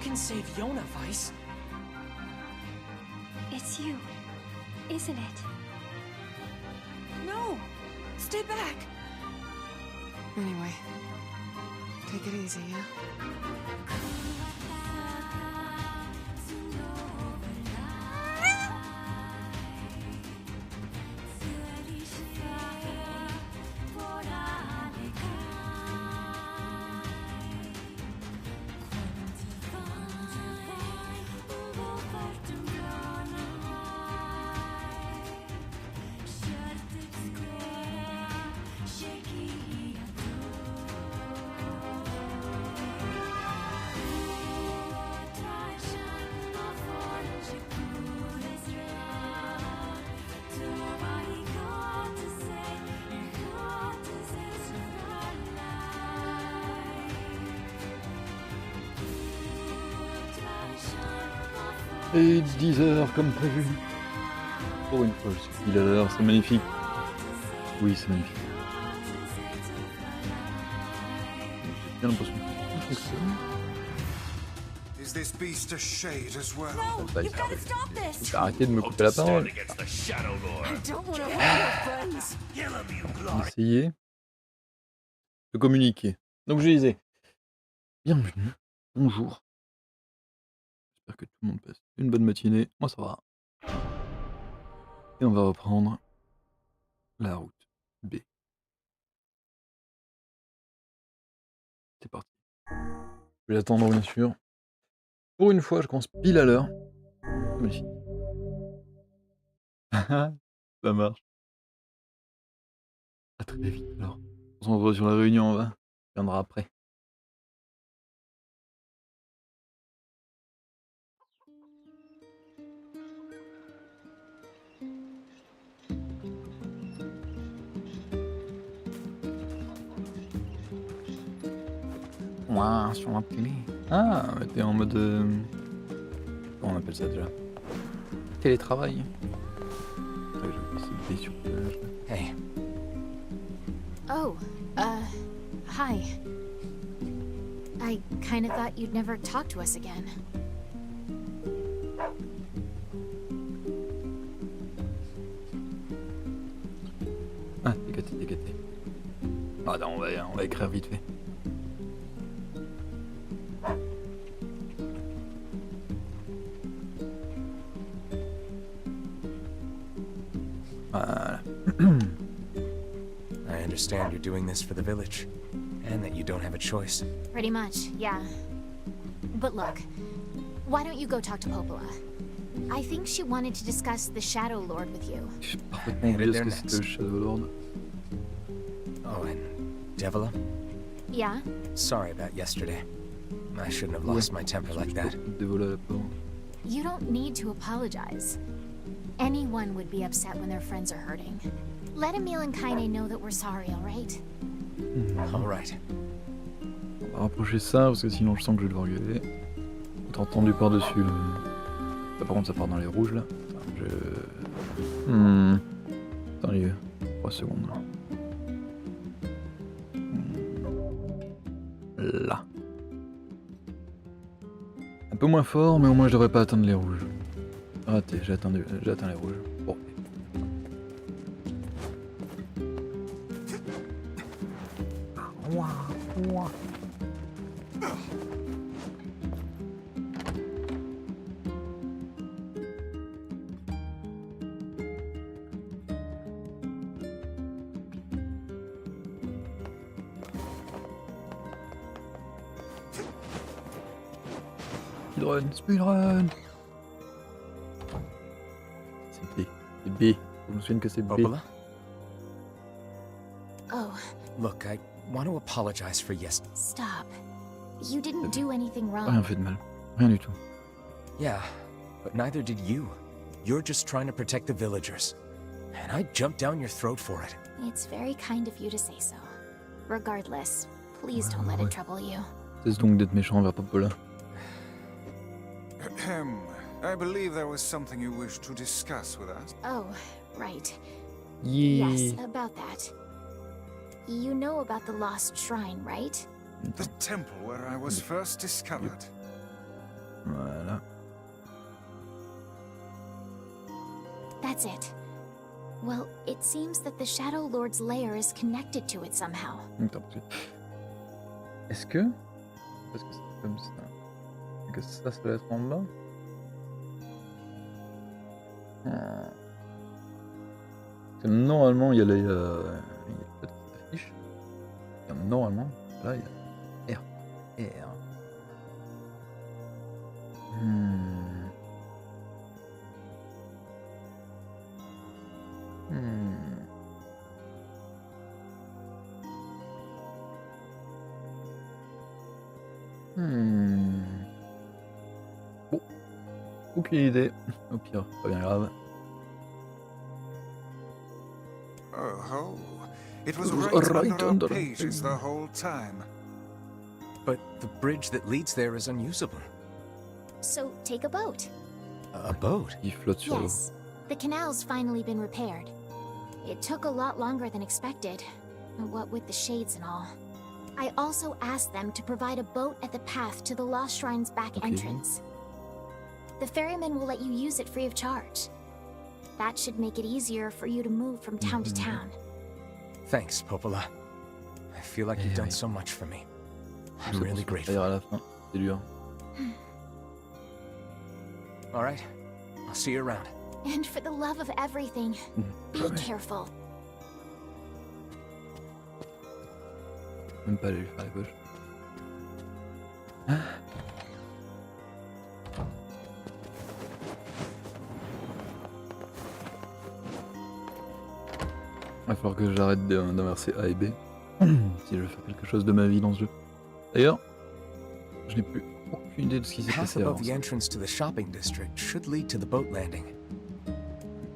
can save Yona, Weiss. It's you, isn't it? No! Stay back! Anyway, take it easy, yeah? Et 10 heures comme prévu. Pour une fois, je suis pile à l'heure, c'est magnifique. Oui, c'est magnifique. J'ai bien l'impression que tout fonctionne. Is this beast a shade as well? No! Ça, You've got to stop this! faut arrêter de me couper la parole. I don't want to hurt your friends! Essayer de communiquer. Donc je disais, bienvenue, bonjour. J'espère que tout le monde passe une bonne matinée. Moi ça va. Et on va reprendre la route B. C'est parti. Je vais attendre bien sûr. Pour une fois, je commence pile à l'heure. Magnifique. Ça marche. À très vite alors. On se retrouve sur la réunion, on va. Il viendra après. Ouah, sur la télé. Ah, t'es en mode... Comment on appelle ça déjà? Télétravail. Ouais, j'ai oublié ce B sur page. Hey. Oh, hi. I kinda thought you'd never talk to us again. Ah, t'es gâté, t'es gâté. Ah non, on va écrire vite fait. Voilà. I understand you're doing this for the village, and that you don't have a choice. Pretty much, yeah. But look, why don't you go talk to Popola? I think she wanted to discuss the Shadow Lord with you. J'ai parfaitement oublié ce que c'était le Shadow Lord. Oh, and Devila? Yeah? Sorry about yesterday. I shouldn't have lost my temper like that. Dévoiler la pauvre. You don't need to apologize. Anyone would be upset when their friends are hurting. Let Emil and Kaine know that we're sorry, alright? All right. On va rapprocher ça parce que sinon je sens que je vais devoir gueuler. T'as entendu par-dessus le... Là, par contre ça part dans les rouges là. Attends les 3 secondes là. Là. Un peu moins fort mais au moins je devrais pas atteindre les rouges. Raté, j'ai atteint les rouges. Bon. Speedrun, speedrun. C'est B. C'est B. Je me souviens que c'est B. Popola? Oh, Look, I want to apologize for yesterday. stop. You didn't do anything Rien wrong. fait de mal. Rien du tout. Yeah, but neither did you. You're just trying to protect the villagers. And I jumped down your throat for it. It's very kind of you to say so. Regardless, please don't let it trouble you. Cesse donc d'être méchant envers Popola. Ahem. I believe there was something you wished to discuss with us. Oh, right. Yeah. Yes, about that. You know about the lost shrine, right? The temple where I was first discovered. Voilà. That's it. Well, it seems that the Shadow Lord's lair is connected to it somehow. Attends, est-ce que... Parce que c'est comme ça. Et que ça doit être en bas. Parce que normalement, il y a les... il y a le code qui s'affiche. Et normalement, là, il y a R. R. Bon, aucune idée. Au pire, pas bien grave. Oh, it was It was right right under under our our pages the whole time. But the bridge that leads there is unusable. So take a boat. A boat? Il flotte sur l'eau. Yes, the canal's finally been repaired. It took a lot longer than expected, what with the shades and all. I also asked them to provide a boat at the path to the Lost Shrine's back entrance. The ferryman will let you use it free of charge. That should make it easier for you to move from town to town. Thanks, Popola. I feel like you've done so much for me. I'm really grateful. À la fin, c'est dur. All right, I'll see you around. And for the love of everything, be careful. Même pas aller lui faire la gauche. Il va falloir que j'arrête d'inverser A et B si je veux faire quelque chose de ma vie dans ce jeu. D'ailleurs, je n'ai plus aucune idée de ce qui s'est Path passé above avant. the entrance to the shopping district should lead to the boat landing.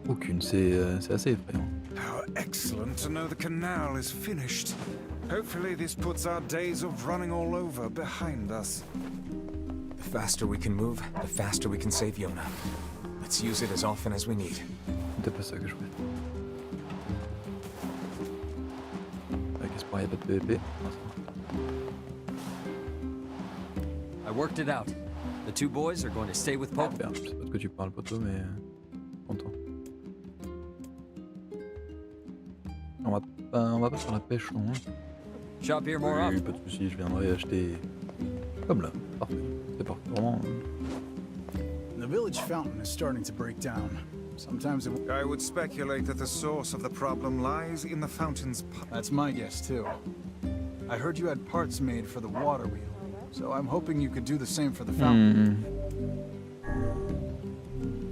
Aucune, c'est assez effrayant. How excellent to know the canal is finished. Hopefully this puts our days of running all over behind us. The faster we can move, the faster we can save Yona. Let's use it as often as we need. C'était pas ça que je voulais. Qu'est-ce qu'il n'y a pas de PVP? I worked it out. The two boys are going to stay with Pope. Je sais pas de quoi tu parles, poteau, mais... Content. On va pas faire la pêche, non hein. Shop here more Oui, often. pas de soucis, je viendrai acheter... Comme là, parfait. C'est parfait, vraiment. The village fountain is starting to break down. Sometimes it... I would speculate that the source of the problem lies in the fountain's pipe. That's my guess, too. I heard you had parts made for the water wheel, so I'm hoping you could do the same for the fountain.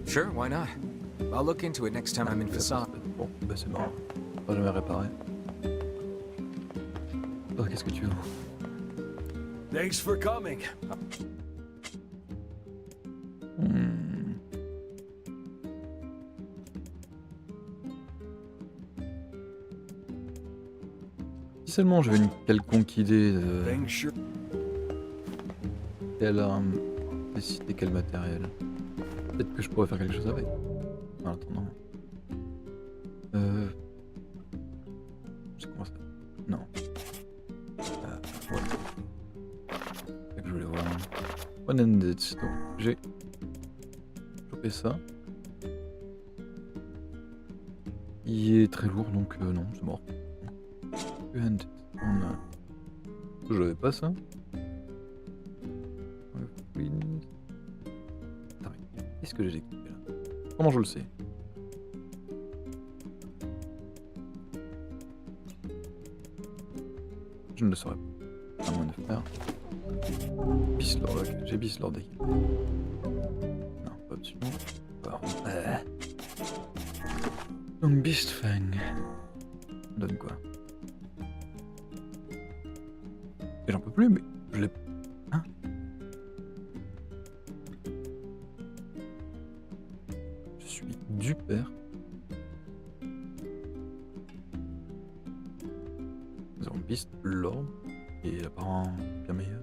Sure, why not? I'll look into it next time I'm in Facade. Bon, bah c'est mort. On va jamais réparer. Oh, qu'est-ce que tu veux? Thanks for coming. Si seulement j'avais une quelconque idée de quelle arme décider quel matériel. Peut-être que je pourrais faire quelque chose avec. En attendant. C'est comment ça? Non. Ouais. C'est ça que je voulais voir. One-handed. Donc j'ai chopé ça. Il est très lourd donc non, c'est mort. Two-handed. On a. Je n'avais pas ça. Attends, qu'est-ce que j'ai équipé là? Comment je le sais? Je ne le saurais pas. À moins de faire. Bislord, ok. J'ai Bislord équipé. Non, pas absolument. Donc Beastfang. Ça donne quoi? Et j'en peux plus, mais je l'ai. Hein? Je suis du père. Nous avons Beastlord, qui est apparemment bien meilleur.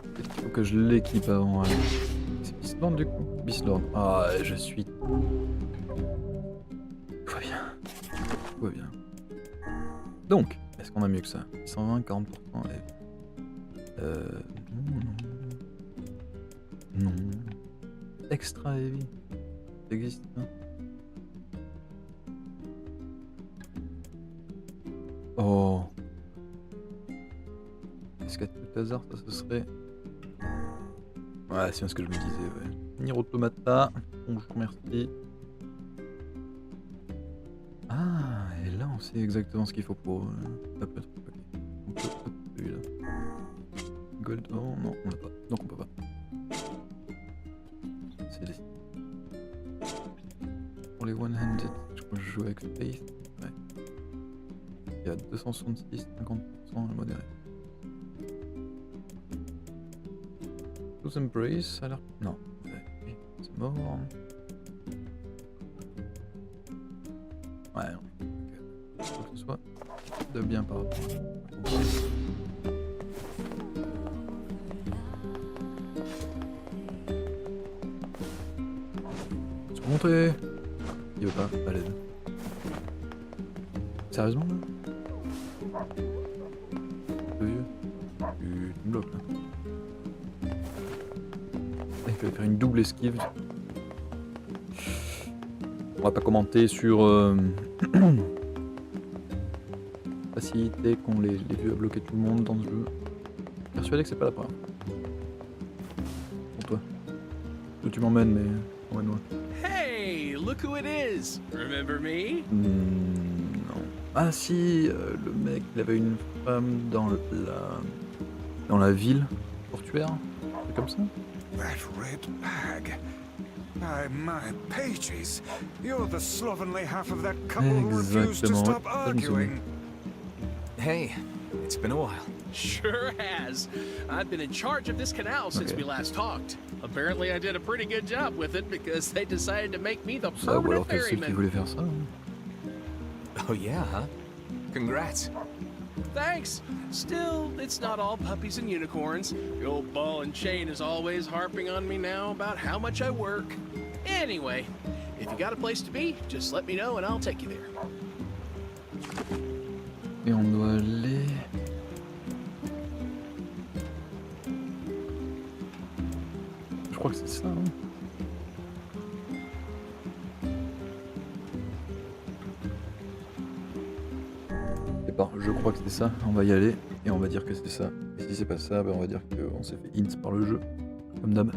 Peut-être qu'il faut que je l'équipe avant. C'est Beastlord du coup? Beastlord. Ah, je suis. Tout va bien. Tout va bien. Donc, est-ce qu'on On a mieux que ça. 120, 40%. Non. Extra heavy. Ça existe ça? Oh. Est-ce qu'à tout hasard, ça ce serait... Ouais, c'est bien ce que je me disais, ouais. NieR Automata. Bonjour, merci. Ah, et là on sait exactement ce qu'il faut pour... Ça peut être... On peut celui-là. Gold, oh non, on l'a pas. Donc on peut pas. C'est les... Pour les one-handed, je crois que je joue avec Space. Ouais. Il y a 266, 50% modéré. Tous Embrace, ça a l'air... Non. Ouais, c'est mort. Ouais, non. Il faut que ce soit de bien par rapport à... Se montrer. Il veut pas l'aide. Sérieusement là? Le vieux. Tu me bloques là. Il fallait faire une double esquive. On va pas commenter sur facilité qu'ont les vieux à bloquer tout le monde dans ce jeu. Persuadé que c'est pas la première. Pour toi. Où tu m'emmènes, mais emmène-moi. Hey, look who it is. Remember me? Non. Ah si, le mec, il avait une femme dans la ville portuaire. C'est comme ça? That red bag. By my pages, you're the slovenly half of that couple who refused to stop arguing. Hey, it's been a while. Sure has. I've been in charge of this canal since we last talked. Apparently I did a pretty good job with it because they decided to make me the Ça, ou alors permanent t'es le seul qui ferryman. voulait faire ça. Hein. Oh yeah, huh? Congrats. Thanks. Still, it's not all puppies and unicorns. The old ball and chain is always harping on me now about how much I work. Anyway, if you got a place to be, just let me know and I'll take you there. Et on doit aller... Je crois que c'est ça, hein. Je crois que c'est ça, on va y aller et on va dire que c'est ça. Et si c'est pas ça, ben on va dire qu'on s'est fait hint par le jeu, comme d'hab.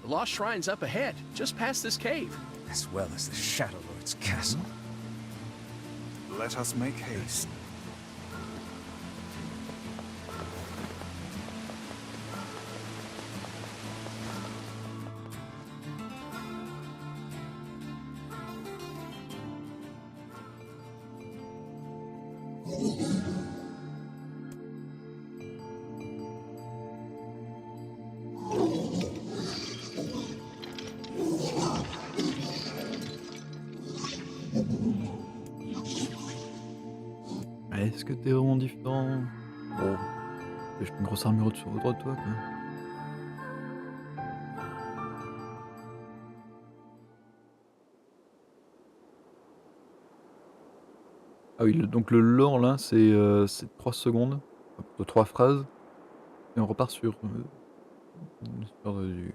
The lost shrine's up ahead, just past this cave. As well as the Shadow Lord's castle. Let us make haste. Est-ce que t'es vraiment différent? Bon, j'ai une grosse armure au-dessus de toi, quoi. Ah oui, donc le lore là, c'est 3 secondes, plutôt 3 phrases, et on repart sur l'histoire du...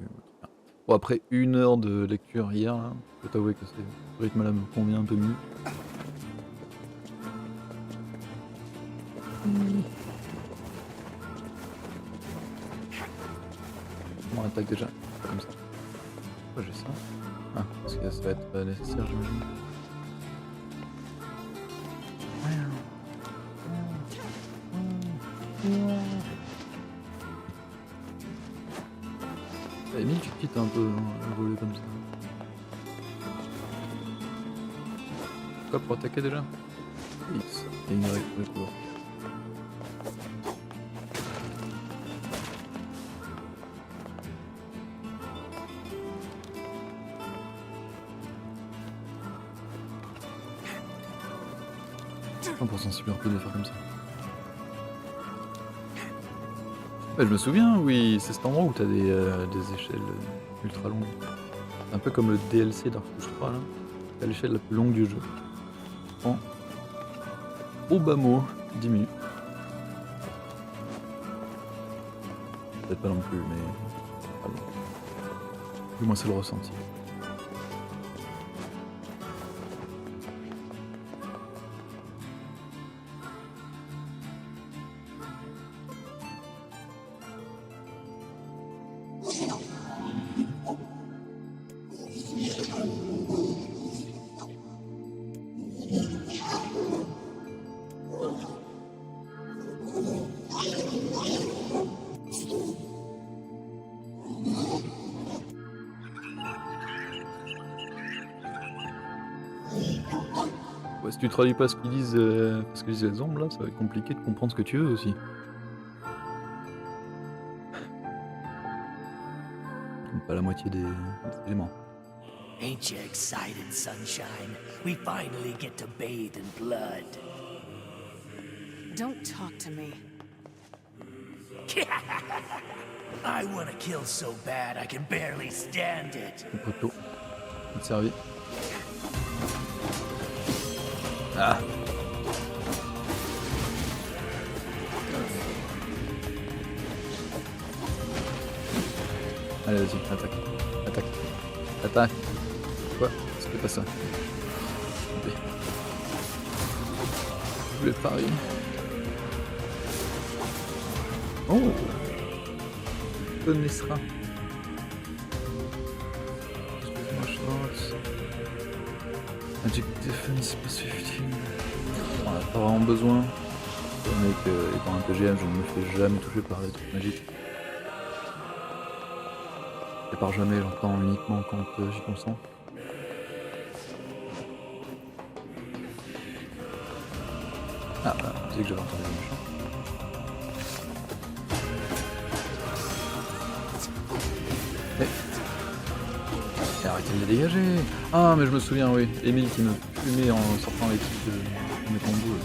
Bon, après 1 heure de lecture hier, là, je peux t'avouer que ce rythme là me convient un peu mieux. On attaque déjà, comme ça. Pourquoi j'ai ça? Ah, parce que ça va être nécessaire, j'imagine. À la limite, tu quittes un peu le volet comme ça. Quoi pour attaquer déjà? X, et ignorer le tour. % super cool de faire comme ça. Ouais, je me souviens, oui, c'est cet endroit où t'as des échelles ultra longues. Un peu comme le DLC Dark Souls 3 là. T'as l'échelle la plus longue du jeu. en au bas mot 10 minutes. Peut-être pas non plus, mais pas long. Du moins c'est le ressenti. Ouais, si tu traduis pas ce qu'ils disent, les ombres là, ça va être compliqué de comprendre ce que tu veux aussi. Pas la moitié des éléments. Ain't you excited, sunshine? We finally get to bathe in blood. Don't talk to me. I wanna kill so bad I can barely stand it. Le poteau. Il te servi. Ah. Allez, vas-y, attaque. Attaque. Attaque. Quoi? C'était pas ça. B. Je voulais parier. Oh! Connaissera. Excuse-moi, Schwartz. Magic Defense plus 15. On a pas vraiment besoin. Le mec, étant un PGM, je ne me fais jamais toucher par les trucs magiques. Et par jamais, j'entends uniquement quand j'y consens. Ah, bah, on disait que j'avais entendu le machin. Et arrêtez de les dégager. Ah, mais je me souviens, oui. Émile qui me fumait en sortant avec mes combos.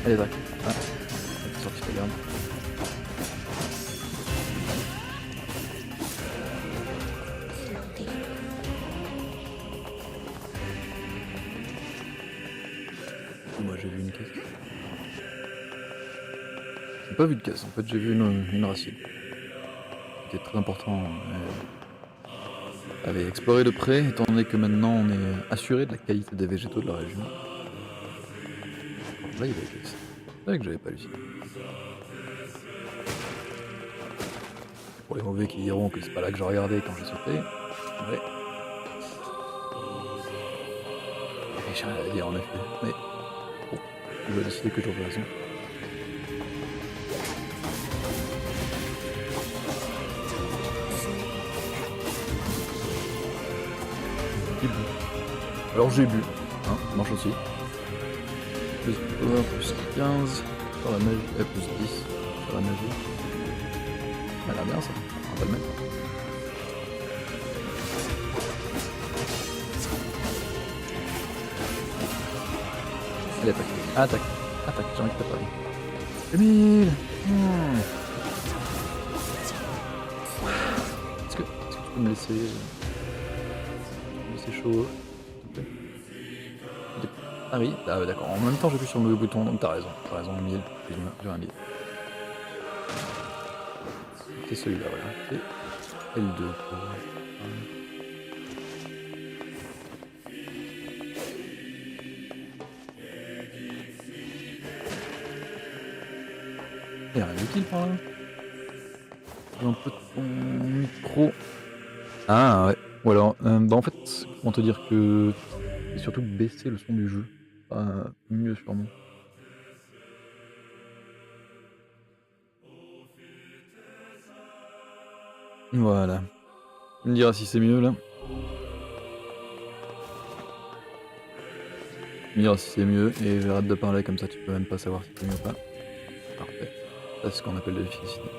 Allez, tac. Ah, c'est sorti ta garde. Moi j'ai vu une caisse. J'ai pas vu de caisse, en fait j'ai vu une racine. C'était très important. Allez, explorer de près, étant donné que maintenant on est assuré de la qualité des végétaux de la région. Là il y avait la caisse. C'est vrai que j'avais pas halluciné. Pour les mauvais qui diront que c'est pas là que je regardais quand j'ai sauté. Ouais. Et j'ai rien à dire en effet. Mais bon, je vais décider que j'aurai raison. Alors j'ai bu, hein, ça marche aussi. Plus power, plus 15 sur la magie, plus 10 sur la magie. Ça a l'air bien ça, on va le mettre. Allez, attaque, attaque, attaque, j'ai envie de t'appeler. Emile Est-ce que tu peux me laisser chaud? Ah oui, ah ouais, d'accord. En même temps, j'appuie sur le bouton, donc t'as raison, Emile. Excuse-moi, j'ai un livre. C'est celui-là, voilà. C'est L2. Il y a rien d'utile par là. Un peu de ton micro. Ah ouais. Ou alors, bah en fait, comment te dire que c'est surtout baisser le son du jeu. Mieux sûrement. Voilà. Tu me diras si c'est mieux là. Tu me diras si c'est mieux et j'arrête de parler comme ça tu peux même pas savoir si c'est mieux ou pas. Parfait. Ça c'est ce qu'on appelle de l'efficacité.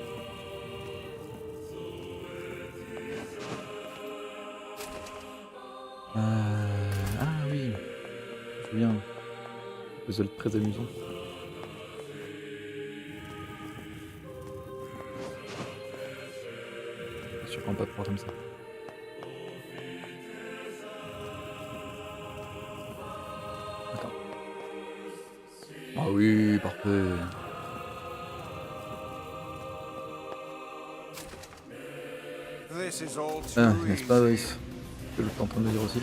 Ah oui. Je me souviens. Puzzle très amusant. Je surprends pas trop comme ça. Oui, parfait. This is all too Ah, n'est-ce pas, easy. Brice? Ce que je suis en train de dire aussi.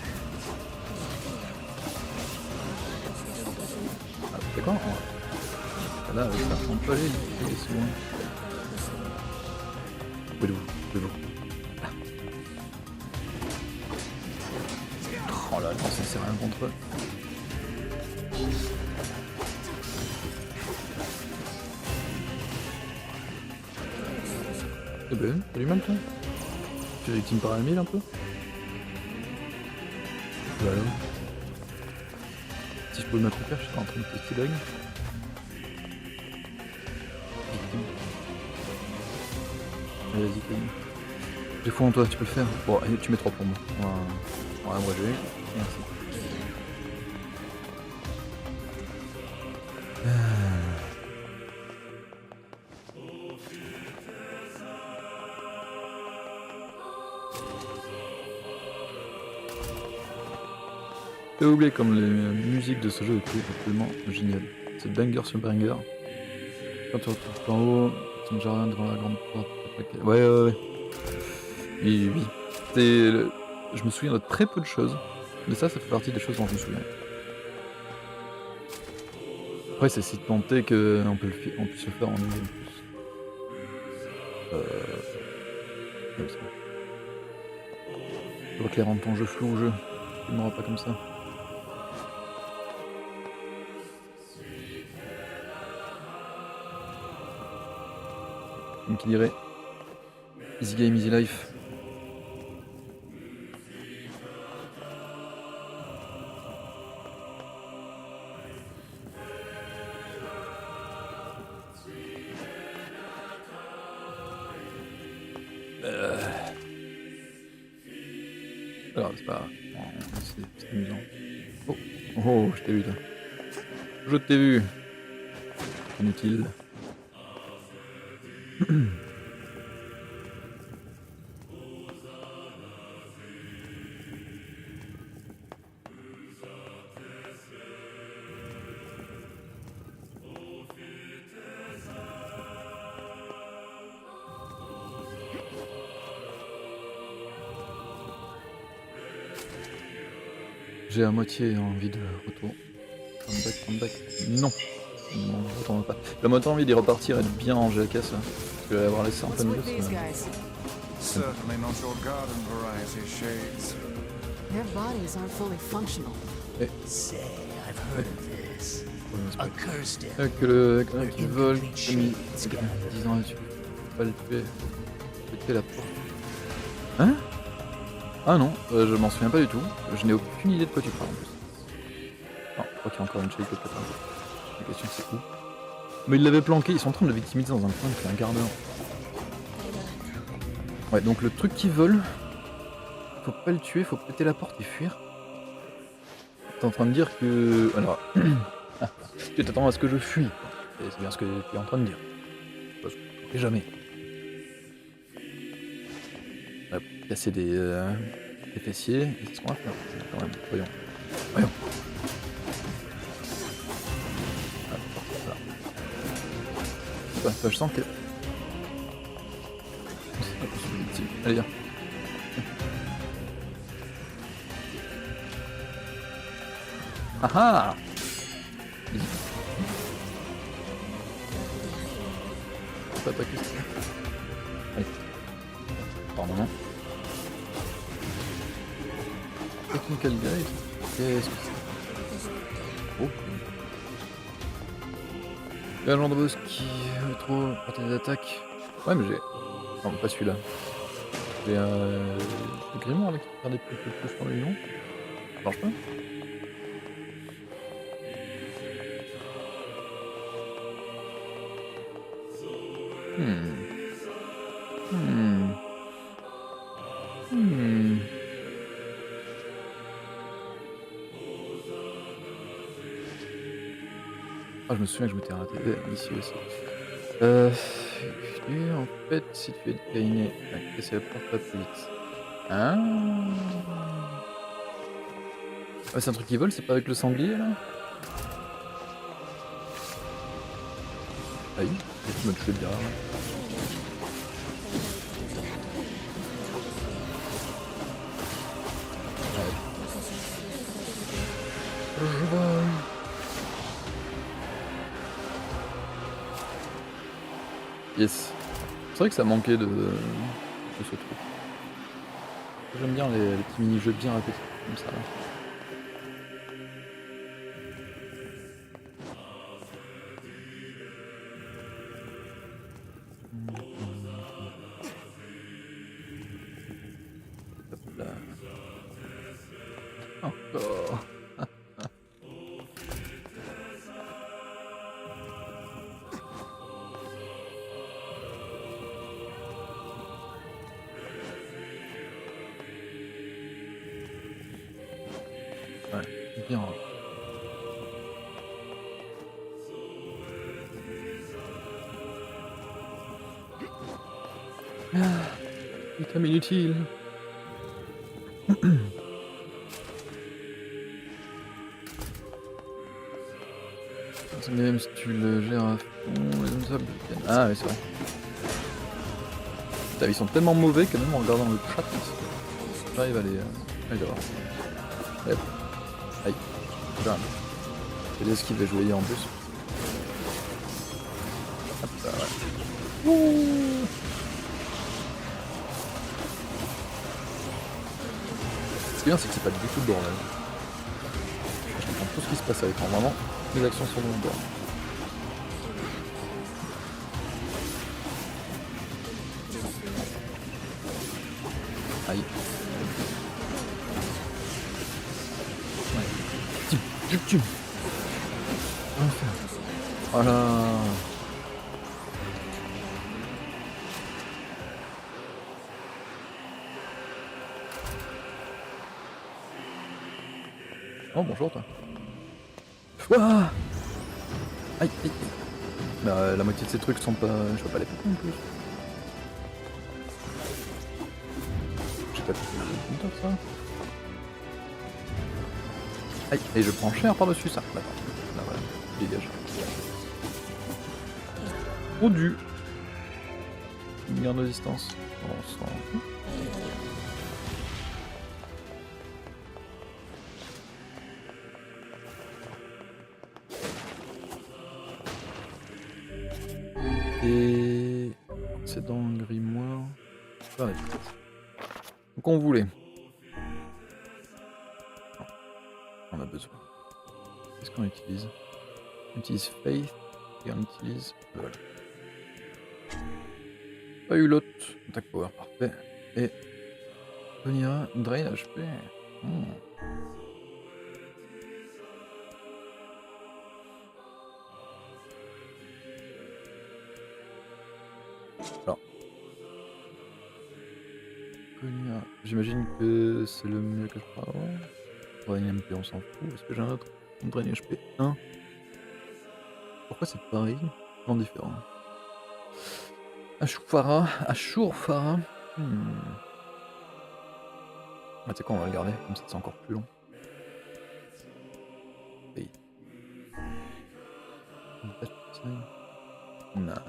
Ah, c'est quoi? Là, ça ressemble pas les souvent. Où est-vous? Oh là, non, ça sert à rien contre eux. Eh ben, t'as du mal toi? Tu es victime par un mille un peu? Bah alors. Si je pouvais m'accroupir, je serais en train de tester bug. Victime. Allez, vas-y, Kevin. J'ai foi en toi, tu peux le faire. Bon, allez, tu mets 3 pour moi. On va abréger. Merci. J'ai oublié comme les musiques de ce jeu étaient absolument géniales. C'est banger sur banger. Quand tu retrouves en haut, ton jardin devant la grande porte. Ouais. Oui. Je me souviens de très peu de choses, mais ça fait partie des choses dont je me souviens. Après, c'est si tenté qu'on puisse le faire en une game plus. Comme ça. Je vois que les rendre ton jeu flou au jeu. Tu m'auras pas comme ça. Comme qui dirait easy game, easy life. Alors, c'est pas grave. C'est amusant. Oh, je t'ai vu, toi. Je t'ai vu. Inutile. J'ai à moitié envie de retour. Comeback. Non, je retourne pas. J'ai à moitié envie d'y repartir et de bien ranger la caisse là. Parce que avoir laissé en plein milieu, ça... Certainly not your garden variety, Shades. Their bodies aren't fully functional. Say, I've heard of this. A cursed Que le gars qui vole, qui a mis 10 ans là-dessus. Faut pas le tuer. Faut tuer la porte. Hein? Ah non, je m'en souviens pas du tout. Je n'ai aucune idée de quoi tu parles en plus. Non, je crois qu'il y a encore une shade quelque part. La question c'est où? Mais ils l'avaient planqué, ils sont en train de le victimiser dans un coin depuis un quart d'heure. Ouais, donc le truc qui vole, faut pas le tuer, faut péter la porte et fuir. T'es en train de dire que... Alors... tu t'attends à ce que je fuis. C'est bien ce que tu es en train de dire. Parce que je fais jamais. Ouais, casser des fessiers, et c'est ce qu'on va faire. Quand même, voyons. Voilà. Je sens que... Allez, viens. Ah ah! Faut pas attaquer ça. Allez. Pardon. Technical guide. Qu'est-ce que c'est? Oh. Il y a un genre de boss qui veut trop porter des attaques. Ouais, mais j'ai... Non, pas celui-là. J'ai le grimoire avec qui faire des plus sur le lion. Ça marche pas? Ah, je me souviens que je m'étais raté ici aussi. En fait, si tu es décliné, casser la porte pas plus vite. Ah. Ouais, c'est un truc qui vole, c'est pas avec le sanglier là? Aïe, il me toucher derrière. Ouais. Je vole. Yes. C'est vrai que ça manquait de ce truc. J'aime bien les petits mini-jeux bien répétitifs comme ça. Là. Hop là. Encore. Ouais, bien. Item inutile. Même si tu le gères à fond, les hommes ah oui c'est vrai. Putain, ils sont tellement mauvais que même en regardant le chat, j'arrive à les avoir. Hop. Aïe. Putain. J'ai des esquives à jouer en plus. Hop là, ouais. Ouh. Ce qui est bien, c'est que c'est pas du tout le bordel. Je comprends tout ce qui se passe avec. Vraiment, les actions sont dans le bord. Aïe. Ouais. Tue. Voilà. Oh bonjour toi. Ouah aïe. Bah, la moitié de ces trucs sont pas. Je peux pas les péter en plus. J'ai pas pu faire le compteur ça. Aïe, et je prends cher par-dessus ça. D'accord. Là voilà, dégage. Trop du. Une garde de distance. On s'en fout. Et c'est dans le grimoire. Ah, ouais. Donc on voulait. On a besoin. Qu'est-ce qu'on utilise? On utilise Faith et on utilise. Voilà. Pas eu l'autre. Attack Power, parfait. Et. Venir Drain HP. Alors. J'imagine que c'est le mieux que je peux avoir. Drain MP, on s'en fout. Est-ce que j'ai un autre? Drain HP 1. Pourquoi c'est pareil? En différent. Ashurfara. Ah, tu sais quoi, on va le garder, comme ça c'est encore plus long. Et... On a...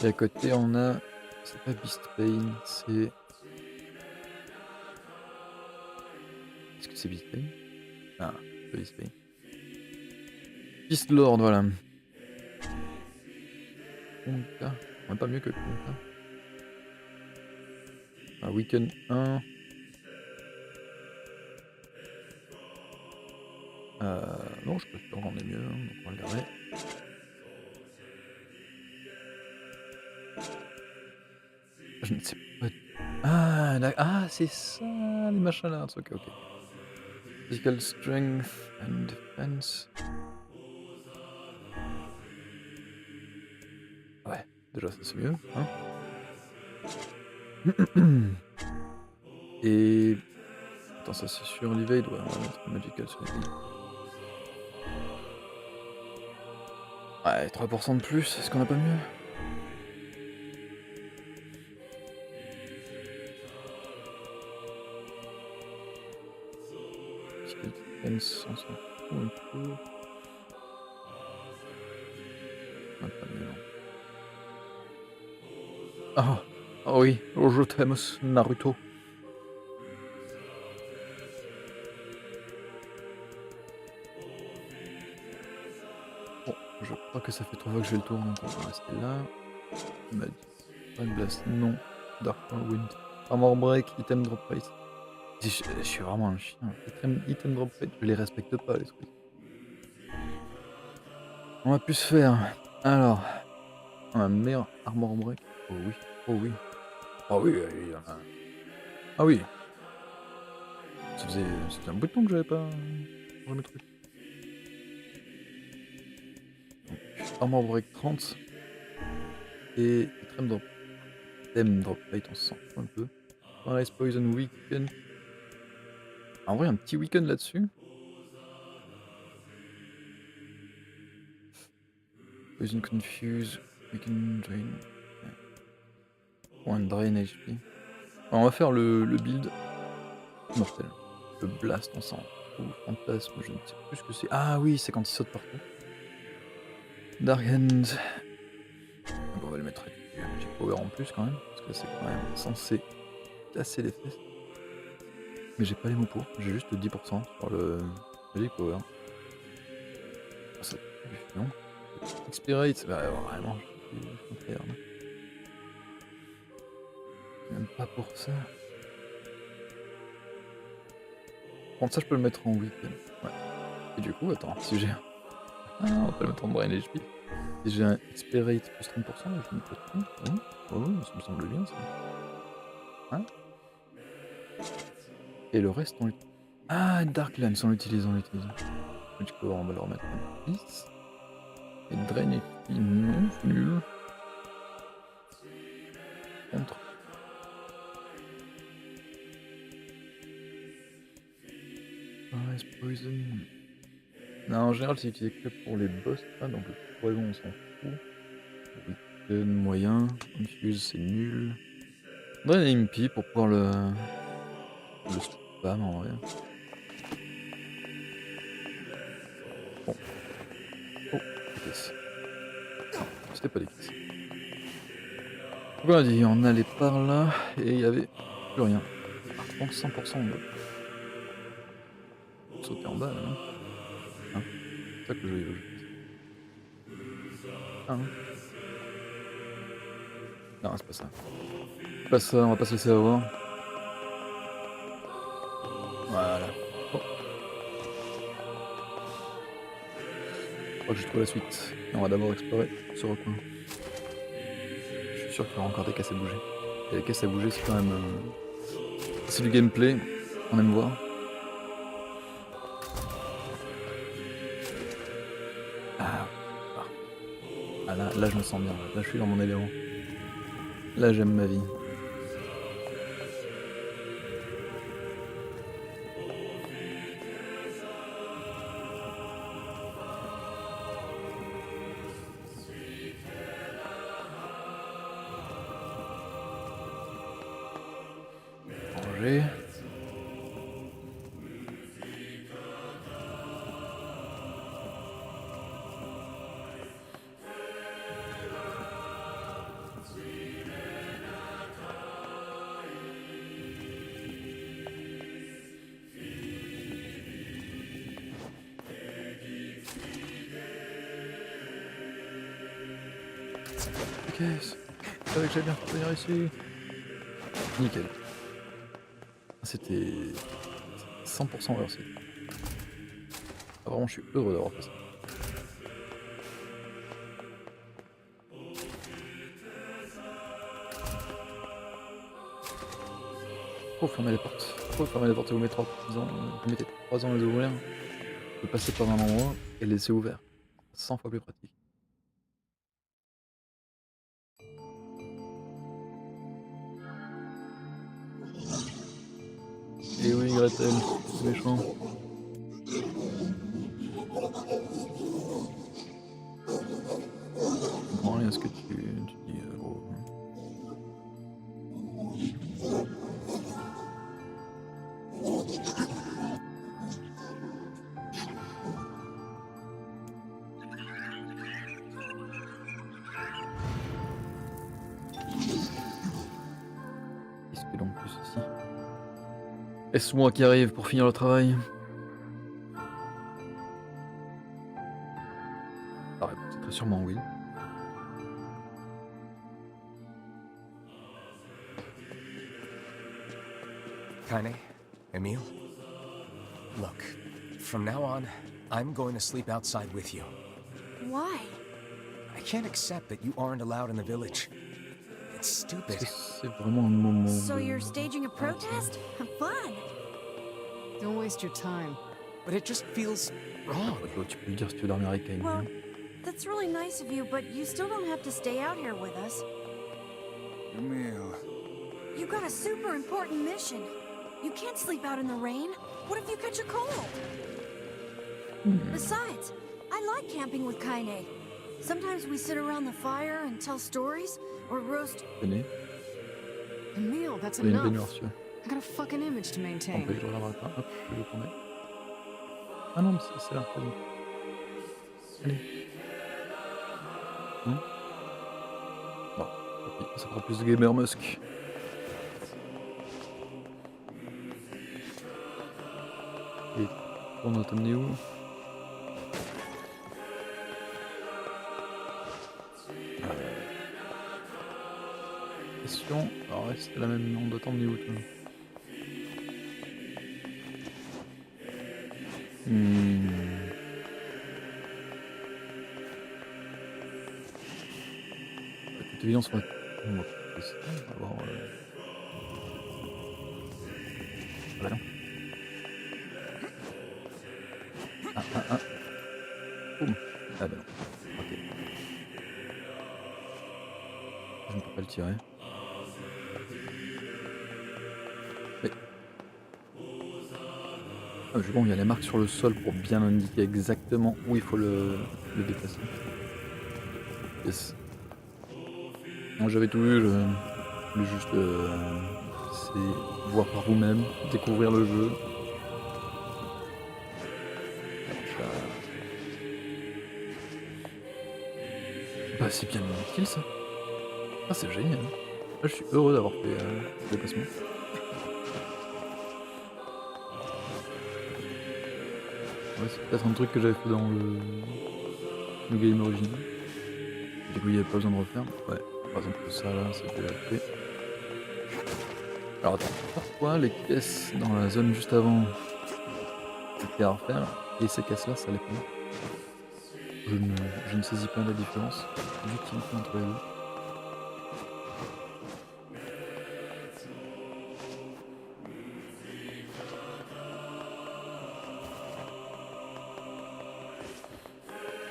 Et à côté on a... C'est pas Beast Pain, c'est... Est-ce que c'est Beast Pain? Ah, c'est pas Beast Pain. Beast Lord, voilà. Conta. On a pas mieux que Conta. Ah, Weekend 1. Non, je peux pas en est mieux, hein, donc on va le garder. Je ne sais pas. Ah, c'est ça, les machins là. Ok. Physical strength and defense. Ouais, déjà ça c'est mieux, hein. Et... Attends, ça c'est sur l'evade, ouais, on va mettre magical sur l'evade. Ouais, 3% de plus, est-ce qu'on a pas mieux? Physical defense, on s'en fout un peu. un peu mieux, non. Ah! Oh oui, oh je t'aime Naruto. Bon, je crois que ça fait 3 fois que je fais le tour, donc on va rester là. Il m'a dit Dragon Blast, non. Dark Wind. Armor Break, item drop rate. Je suis vraiment un chien. Item drop rate, je les respecte pas les trucs. On va plus se faire. Alors, un meilleur armor break. Oh oui, oh oui. Ah oui, il y en a. Ah oui. C'était un bout de temps que j'avais pas changé mes trucs. Donc, armor break 30. Et item drop rate, on se sent un peu. Paradise Poison Weekend. En vrai, un petit weekend là-dessus. Poison Confuse. Weekend Drain. One Drain HP. Alors, on va faire le build mortel. Le Blast, on s'en fout. Fantasme, je ne sais plus ce que c'est. Ah oui, c'est quand il saute partout. Dark Hand. Donc on va le mettre avec Magic Power en plus quand même. Parce que c'est quand même censé casser les fesses. Mais j'ai pas les mots pour. J'ai juste 10% sur le Magic Power. Ah, ça pue du fion. Expirate, bah vraiment, je suis contraire. Même pas pour ça. Bon, ça je peux le mettre en week-end. Ouais. Et du coup, attends, si j'ai. Ah, on va pas le mettre en Brain HP. Si j'ai un Expirate plus 30%, je me pose compte. Oui, oui, ça me semble bien ça. Hein? Et le reste on l'utilise. Ah, Dark Lens, on l'utilise. Du coup, on va le remettre en 10. Et Drain HP, non, c'est nul. Contre. Ice Poison. Non, en général, c'est utilisé que pour les boss, là, donc le poison, on s'en fout. Weekend moyen. Confuse, c'est nul. Drain MP pour pouvoir le spam en vrai. Bon. Oh, des caisses. Non, c'était pas des caisses. Donc on a dit, on allait par là et il y avait plus rien. Par contre, 100% en bas. Sauter en bas là, non? Hein? C'est ça que je veux. Ah, hein? Non, c'est pas ça. C'est pas ça, on va pas se laisser avoir. Voilà. Oh. Je crois que j'ai trouvé la suite. Et on va d'abord explorer ce recoin. Je suis sûr qu'il y aura encore des caisses à bouger. Et les caisses à bouger, c'est quand même. C'est du gameplay. On aime voir. Ah. Ah là, je me sens bien. Là, je suis dans mon élément. Là, j'aime ma vie. Ranger. Caisse. Je savais que j'allais bien venir ici. Nickel. C'était 100% réussi. Ah, vraiment, je suis heureux d'avoir fait ça. Faut fermer les portes. Faut fermer les portes et vous mettez 3 ans à les ouvrir. Vous pouvez passer par un endroit et les laisser ouverts. 100 fois plus pratique. Et oui, Gretel, méchant. Je comprends rien à ce que tu dis, gros. Et donc plus ici. Est-ce moi qui arrive pour finir le travail? La réponse est très sûrement oui. Kaine, Emile, look, from now on, I'm going to sleep outside with you. Why? I can't accept that you aren't allowed in the village. It's stupid. C'est vraiment un moment. So you're staging a protest? Fun! Don't waste your time. But it just feels wrong. Tu peux lui dire si tu veux dormir avec Kaine. Well, that's really nice of you, but you still don't have to stay out here with us. Emile. You got a super important mission. You can't sleep out in the rain. What if you catch a cold? Besides, I like camping with Kaine. Sometimes we sit around the fire and tell stories, or roast... Tenez, Emile, that's il y a une enough. baignoire sur. I got a fucking image to En maintain. fait, je regarderai pas. Hop, je vais le tourner. Ah non, mais c'est là, pardon. Allez. Non. Bon, ok, ça fera plus de Gamer Musk. Et on a terminé où? Question. Alors ouais, c'était la même, on doit t'emmener où toi? De toute évidence, on va voir. Ah bah non. Ah. Boum. Ah bah non. Ok. Je ne peux pas le tirer. Mais... Ah, bon, il y a les marques sur le sol pour bien indiquer exactement où il faut le déplacer. Yes. Moi j'avais tout vu, je voulais juste c'est voir par vous-même, découvrir le jeu. Bah c'est bien utile ça. Ah c'est génial. Là, je suis heureux d'avoir fait ce déplacement. Ouais, c'est peut-être un truc que j'avais fait dans le game original. Du coup il n'y avait pas besoin de refaire. Ouais, par exemple ça là, c'est déjà fait. Alors attends, pourquoi les caisses dans la zone juste avant c'était à refaire et ces caisses là ça l'est pas? Je ne saisis pas la différence d'utilité entre les deux.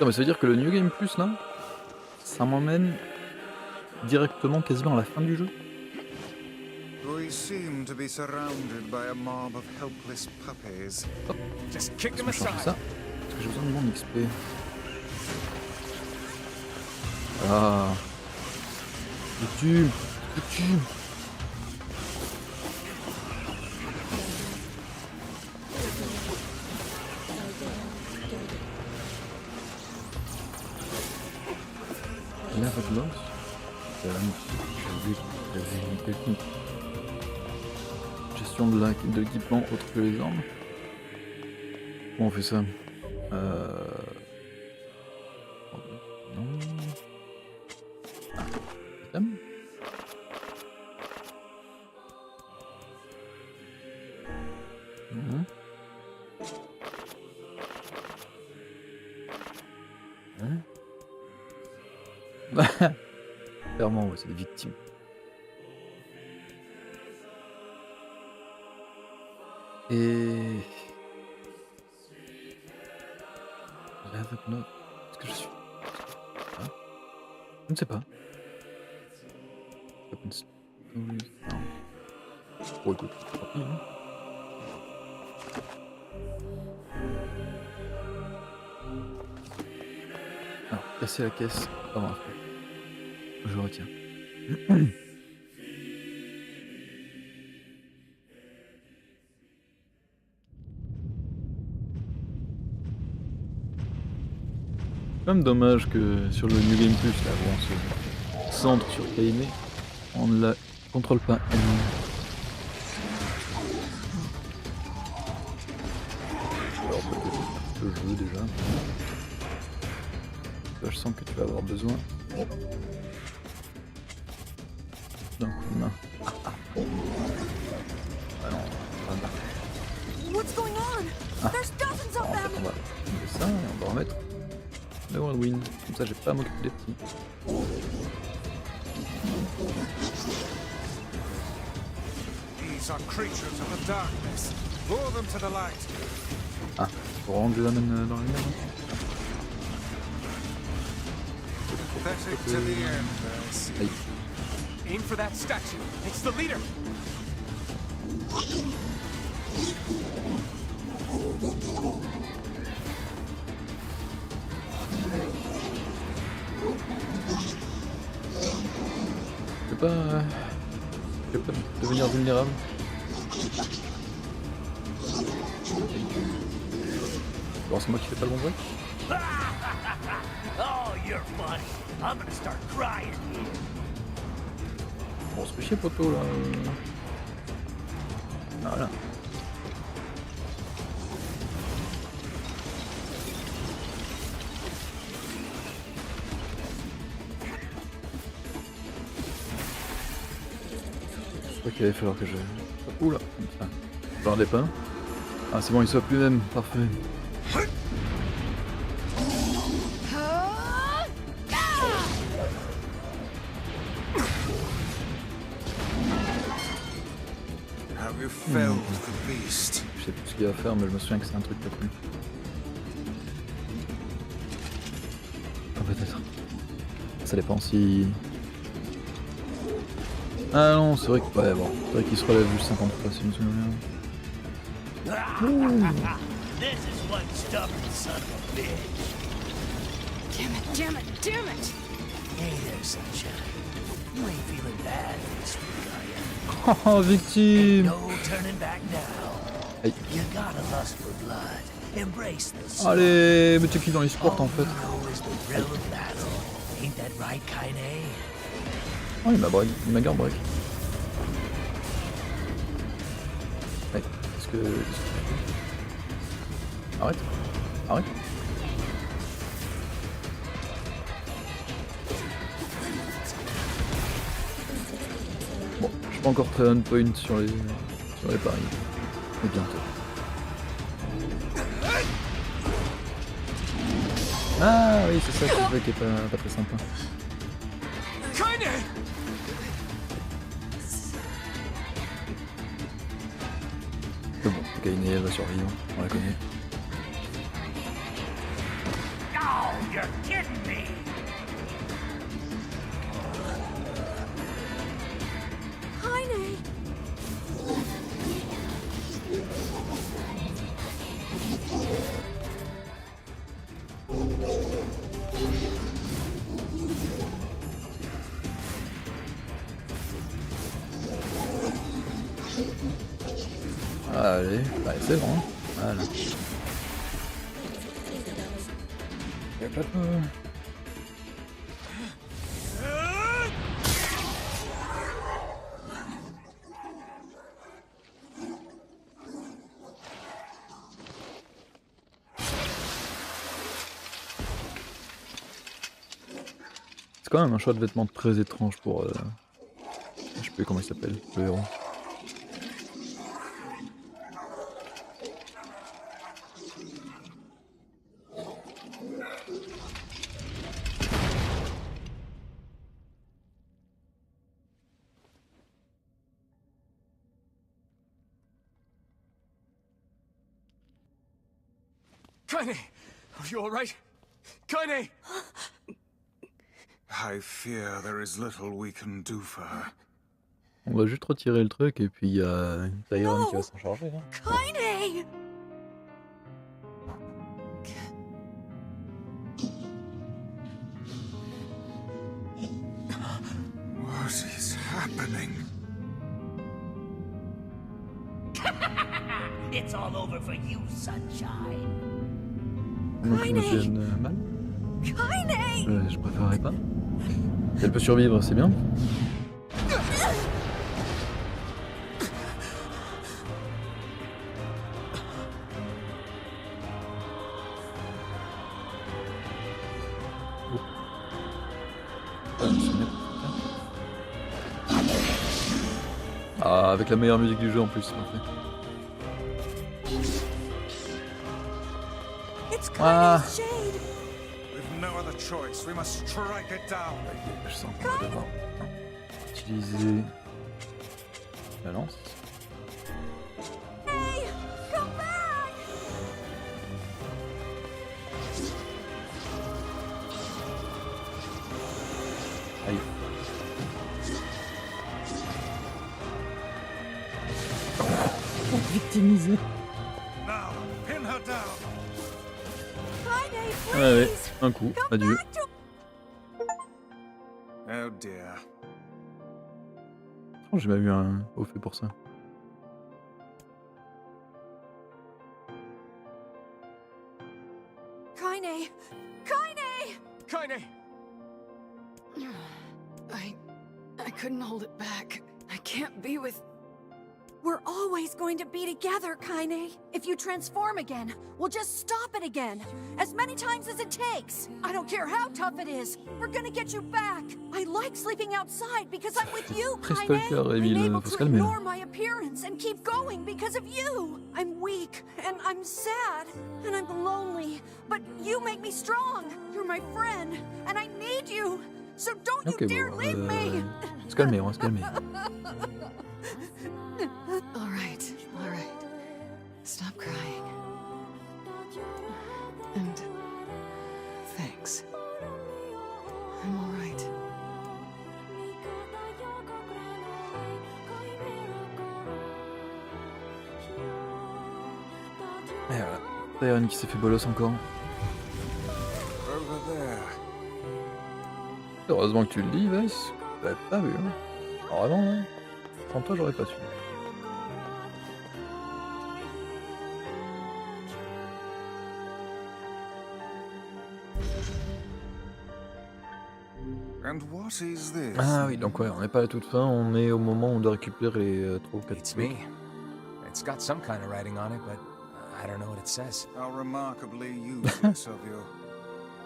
Non mais ça veut dire que le New Game Plus là, ça m'emmène directement quasiment à la fin du jeu. We seem to be surrounded by a mob of helpless puppies. Hop, Just kick them je change aside. ça, parce que j'ai besoin de mon XP. Ah, le tue. Là, votre lance, j'ai oublié qu'il y avait une technique. Gestion de l'équipement autre que les armes. Comment on fait ça? Non. Item. Non. Clairement, ouais, c'est des victimes. Et... Est-ce que je suis... Ah. Je ne sais pas. Non. Bon écoute, tant pis, hein. Alors, casser la caisse, pas mal. Je retiens. C'est quand même dommage que sur le New Game Plus, là où on se centre sur Kaine, on ne la contrôle pas elle. peu déjà. Là, je sens que tu vas avoir besoin d'un coup de main. Ah non, on va What's going on? Ah. There's dozens Alors, of en fait, them! on va enlever ça et on va remettre le whirlwind. Comme ça, j'ai pas à m'occuper des petits. These are creatures of the darkness. Lure them to the light. Ah, faut vraiment que je les amène dans la lumière. Pathetic to the end, I see. Aïe. Aim for that statue. It's the leader. Je peux pas devenir vulnérable. Bon, c'est moi qui fais pas le bon break. Oh, you're funny. I'm gonna start crying here. Bon, on se fait chier, poteau, là. Voilà. Je crois qu'il allait falloir que je... Oula, comme ça. Genre des pains. Ah, c'est bon, il soit plus même. Parfait. Have you felled the beast? Je sais plus ce qu'il va faire, mais je me souviens que c'est un truc pas cool. Ah, peut-être. Ça dépend si... Ah non, c'est vrai que... Ouais, bon. C'est vrai qu'il se relève juste 50 fois, si je me souviens bien. This is one stubborn son of a bitch. Damn it, damn it, damn it! Hey there, sunshine. You ain't feeling bad this week, are ya? Oh, victime! No turning back now. Aïe. You got a lust for blood. Embrace this. Allez, mais t'es qui dans les sports en fait? Ain't that right, Kaine? Oh, il m'a break, il m'a garde break. Ouais, qu'est-ce que tu fais? Arrête, arrête. Bon, je suis pas encore très on point sur les paris. Mais bientôt. Ah oui, c'est ça qui fait qui est pas très sympa. Mais bon, Kaine, elle va survivre, on la connaît. Oh, you're kidding me. Kaine! Allez, bah, c'est bon. Voilà. Y'a pas de... C'est quand même un choix de vêtements très étrange pour... Je sais plus comment il s'appelle, le héros. Kaine! Are you alright? Kaine! I fear there is little we can do for her. On va juste retirer le truc et puis il y a Tyrone qui va s'en charger. Hein. Kaine! What is happening? It's all over for you, sunshine. Donc je me souvienne mal. Kaine! Je préférerais pas. Si elle peut survivre, c'est bien. Ah, avec la meilleure musique du jeu en plus. It's Ah. Kaine's shade. We've no other choice. We must strike it down. Je sens qu'on va devoir utiliser la lance. Hey, come back! Aïe. Victimisé. Now, pin her down. Kaine, please! Ouais, un coup, adieu. Back to... Oh dear. Oh, j'ai même eu un au fait pour ça. Kaine! Kaine! Kaine! I couldn't hold it back. I can't be with... We're always going to be together, Kaine. If you transform again, we'll just stop it again. As many times as it takes. I don't care how tough it is. We're gonna get you back. I like sleeping outside because I'm with you, Très Kaine. stalker, I'm Emile, able faut se to calmer. ignore my appearance and keep going because of you. I'm weak and I'm sad and I'm lonely. But you make me strong. You're my friend and I need you. So don't you Ok, dare bon, leave me. on va se calmer, on va se calmer. All right. Stop crying. And thanks. I'm all right. Et voilà. Taïran qui s'est fait bolos encore. Over there. Heureusement que tu le dis, Vess. J'avais pas vu. Hein. Alors vraiment, là, sans toi, j'aurais pas su. And what is this? Ah oui, donc ouais, on n'est pas à la toute fin, on est au moment où on doit récupérer les 3 ou 4 It's trucs. me. It's got some kind of writing on it, but I don't know what it says. How remarkably useless of you.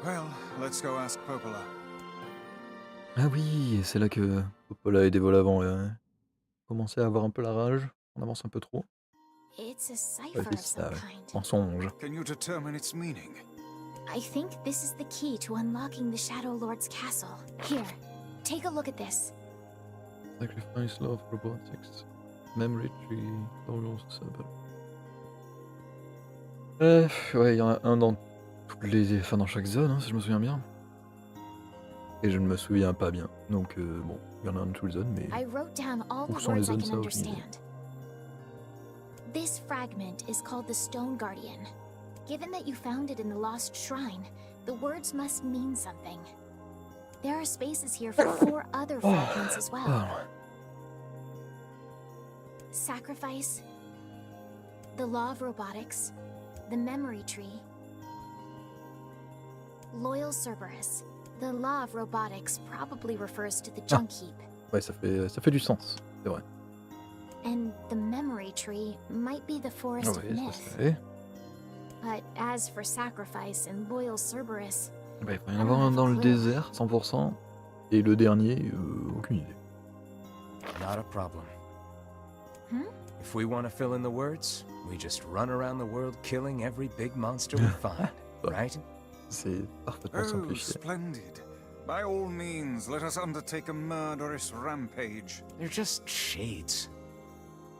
Well, let's go ask Popola. Ah oui, c'est là que Popola et des vols avant commençaient à avoir un peu la rage. On avance un peu trop. It's a Ouais, cipher c'est of ça, some ouais. kind. Mensonge. Can you determine its meaning? I think this is the key to unlocking the Shadow Lord's castle. Here, take a look at this. Sacrifice love robotics. Memory tree. Download sable. Ouais, il y en a un dans toutes les. Enfin, dans chaque zone, hein, si je me souviens bien. Et je ne me souviens pas bien. Donc, bon, il y en a un dans toutes les zones, mais. I wrote down all Où the sont les words I zones, can ça, aucune idée. understand. This fragment is called the Stone Guardian. Given that you found it in the Lost Shrine, the words must mean something. There are spaces here for 4 other fragments as well. Ah, Sacrifice, the Law of Robotics, the Memory Tree, Loyal Cerberus. The Law of Robotics probably refers to the Junk Heap, ouais, ça fait du sens, c'est vrai. and the Memory Tree might be the Ah Forest of ouais, ça Myth. c'est. But as for Sacrifice and Loyal Cerberus, Bah, il faut y en avoir un dans le désert, 100%. Et le dernier, aucune idée. Not a problem. Hmm? If we want to fill in the words, we just run around the world killing every big monster we find, right? C'est parfaitement Oh, simplifié. splendid. By all means, let us undertake a murderous rampage. They're just shades.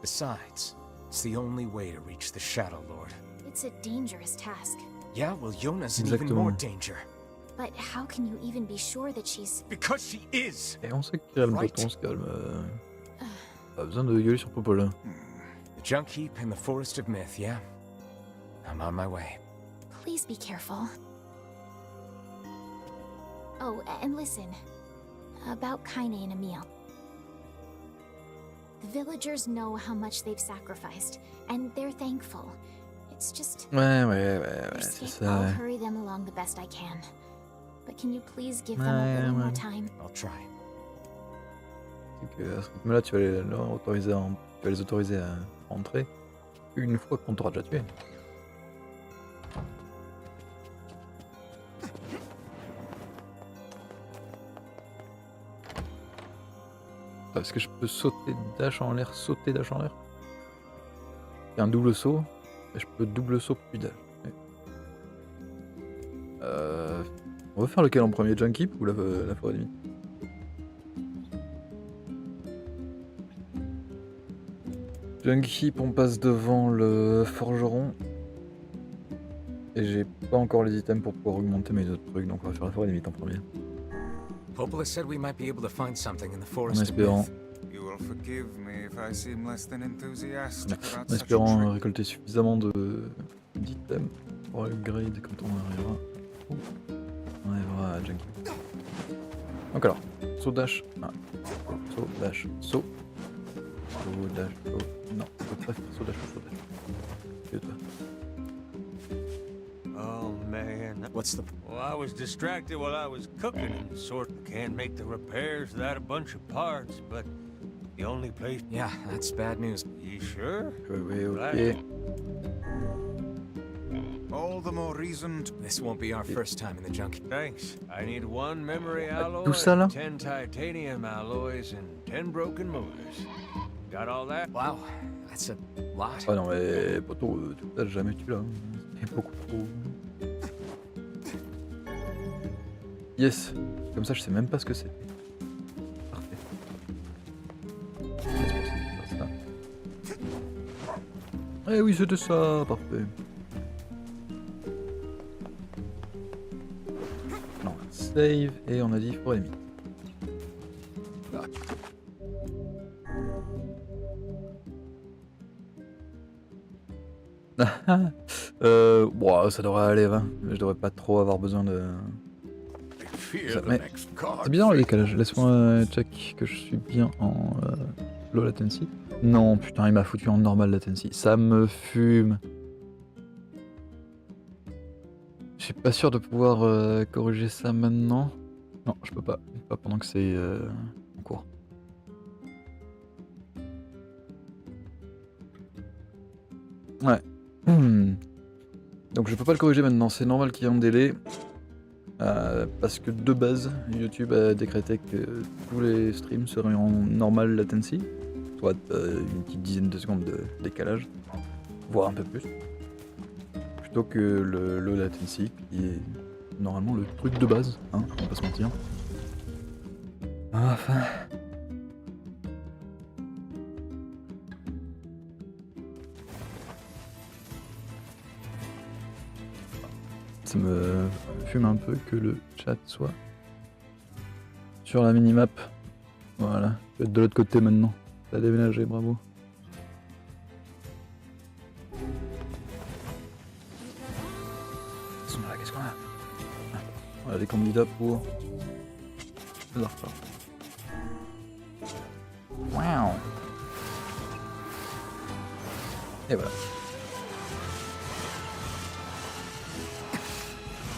Besides, it's the only way to reach the Shadow Lord. it's a dangerous task. Yeah, well, Yona's in even more Exactement. danger. But how can you even be sure that she's... Because she is! Et on se calme, Right. on se calme. Pas besoin de gueuler sur Popola. The Junk Heap and the Forest of Myth, yeah? I'm on my way. Please be careful. Oh, and listen. About Kaine and Emil. The villagers know how much they've sacrificed, and they're thankful. It's just... Ouais, they're c'est sick. ça. I'll Ouais. hurry them along the best I can. But can you please give them a Ouais, little more ouais. time? I'll try. C'est que à ce rythme-là, tu vas les autoriser à rentrer une fois qu'on t'aura déjà tué. Est-ce que je peux sauter dash en l'air, sauter dash en l'air? Il y a un double saut, et je peux double saut puis dash. Ouais. On va faire lequel en premier, Junkie ou la forêt limite? Junkie, on passe devant le forgeron. Et j'ai pas encore les items pour pouvoir augmenter mes autres trucs, donc on va faire la forêt limite en premier. Popola said we might be able to find something in the En forest of espérant, myth. You will forgive me if I seem less than enthusiastic about en such a espérant trip. récolter suffisamment d'items pour upgrade quand on arrivera. On arrivera à Junkie. Donc alors, saut dash, saut dash, saut. Saut dash, saut. Non, je peux pas faire saut dash, saut dash. Que toi. Oh man. What's the... Well, I was distracted while I was cooking and sort of can't make the repairs without a bunch of parts, but the only place... Yeah, that's bad news. You sure? Oui, ok. All the more reason to... This won't be our first time in the junkie. Thanks. I need 1 memory alloy, tout ça, là? 10 titanium alloys, and 10 broken motors. Got all that? Wow, that's a lot. Ah non mais poto, tout ça jamais tu l'as. C'est beaucoup trop. Yes. Comme ça je sais même pas ce que c'est. Parfait. Yes, c'est ça. Eh oui c'était ça, parfait. Non, save et on a dit forêt limite. Bon, ça devrait aller, hein. Je devrais pas trop avoir besoin de... Mais c'est bien le décalage, laisse-moi check que je suis bien en low latency. Non, putain, il m'a foutu en normal latency, ça me fume. Je suis pas sûr de pouvoir corriger ça maintenant. Non, je peux pas pendant que c'est en cours. Ouais. Donc je peux pas le corriger maintenant, c'est normal qu'il y ait un délai. Parce que de base, YouTube a décrété que tous les streams seraient en normal latency, soit une petite dizaine de secondes de décalage, voire un peu plus, plutôt que le low latency qui est normalement le truc de base, hein, on va pas se mentir. Enfin. Ça me fume un peu que le chat soit sur la minimap. Voilà, je vais être de l'autre côté maintenant. Ça a déménagé, bravo. Qu'est-ce qu'on a? On a des candidats pour les arpents. Wow. Et voilà.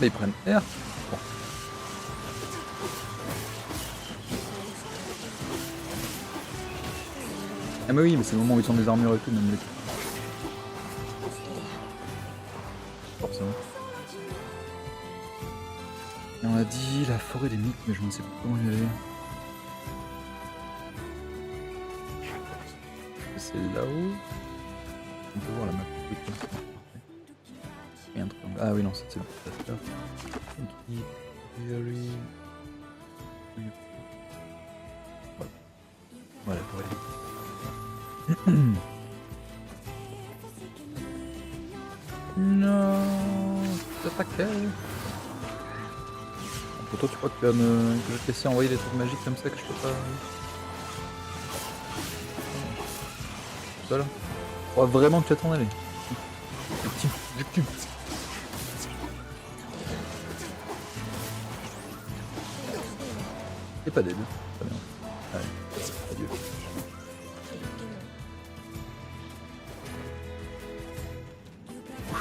Là ils prennent R. Bon. Ah mais oui, mais c'est le moment où ils sont des armures et tout, même les... Forcément. Et on a dit la forêt des mythes, mais je ne sais pas comment y aller. C'est là-haut. On peut voir la map. Et un truc comme... Ah oui non, c'est bon. Voilà, pour aller. Non, c'est pas quel. Pour toi, tu crois que tu vas que je vais te laisser envoyer des trucs magiques comme ça que je peux pas. Ça là. Je crois vraiment que tu vas t'en aller. Victime. Et pas d'aide. Très bien. Allez, adieu.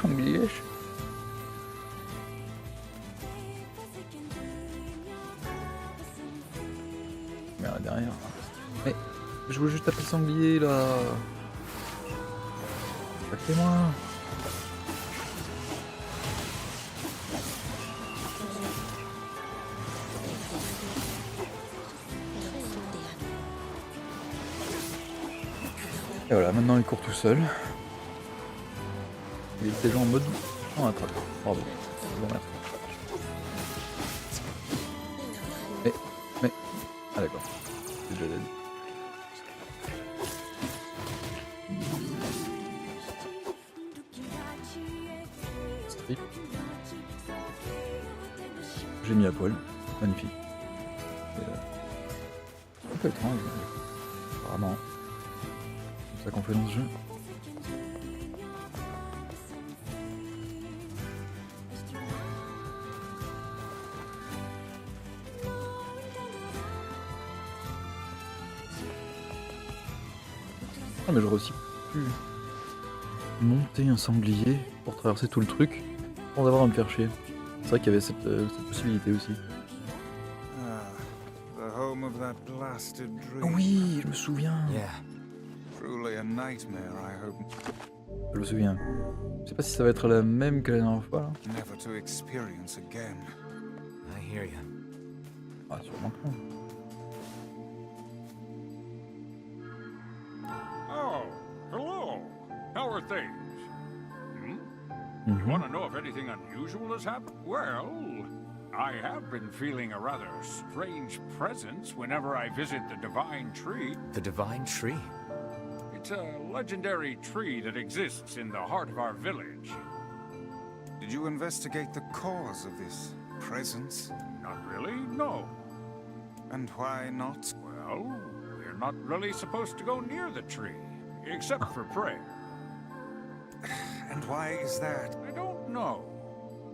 Chamblièche. Merde, derrière. Mais je veux juste taper le sanglier là. Battez-moi. Et voilà, maintenant il court tout seul. Il est déjà en mode en attrape. Bravo. Bon, merci. Mais... Ah d'accord. C'est déjà dead. Strip. J'ai mis à poil. Magnifique. C'est un peu étrange. Apparemment. C'est ça qu'on fait dans ce jeu. Ah mais j'aurais aussi pu monter un sanglier pour traverser tout le truc sans avoir à me faire chier. C'est vrai qu'il y avait cette possibilité aussi. The home of that blasted dream. Oui, je me souviens. Yeah. Truly a nightmare, I hope. Je me souviens. Je sais pas si ça va être la même que la dernière fois là. Never to experience again. I hear you. Ah sûrement pas. Oh, hello. How are things? You want to know if anything unusual has happened? Well, I have been feeling a rather strange presence whenever I visit the Divine Tree. The Divine Tree? It's a legendary tree that exists in the heart of our village. Did you investigate the cause of this presence? Not really, no. And why not? Well, we're not really supposed to go near the tree, except for prayer. And why is that? I don't know.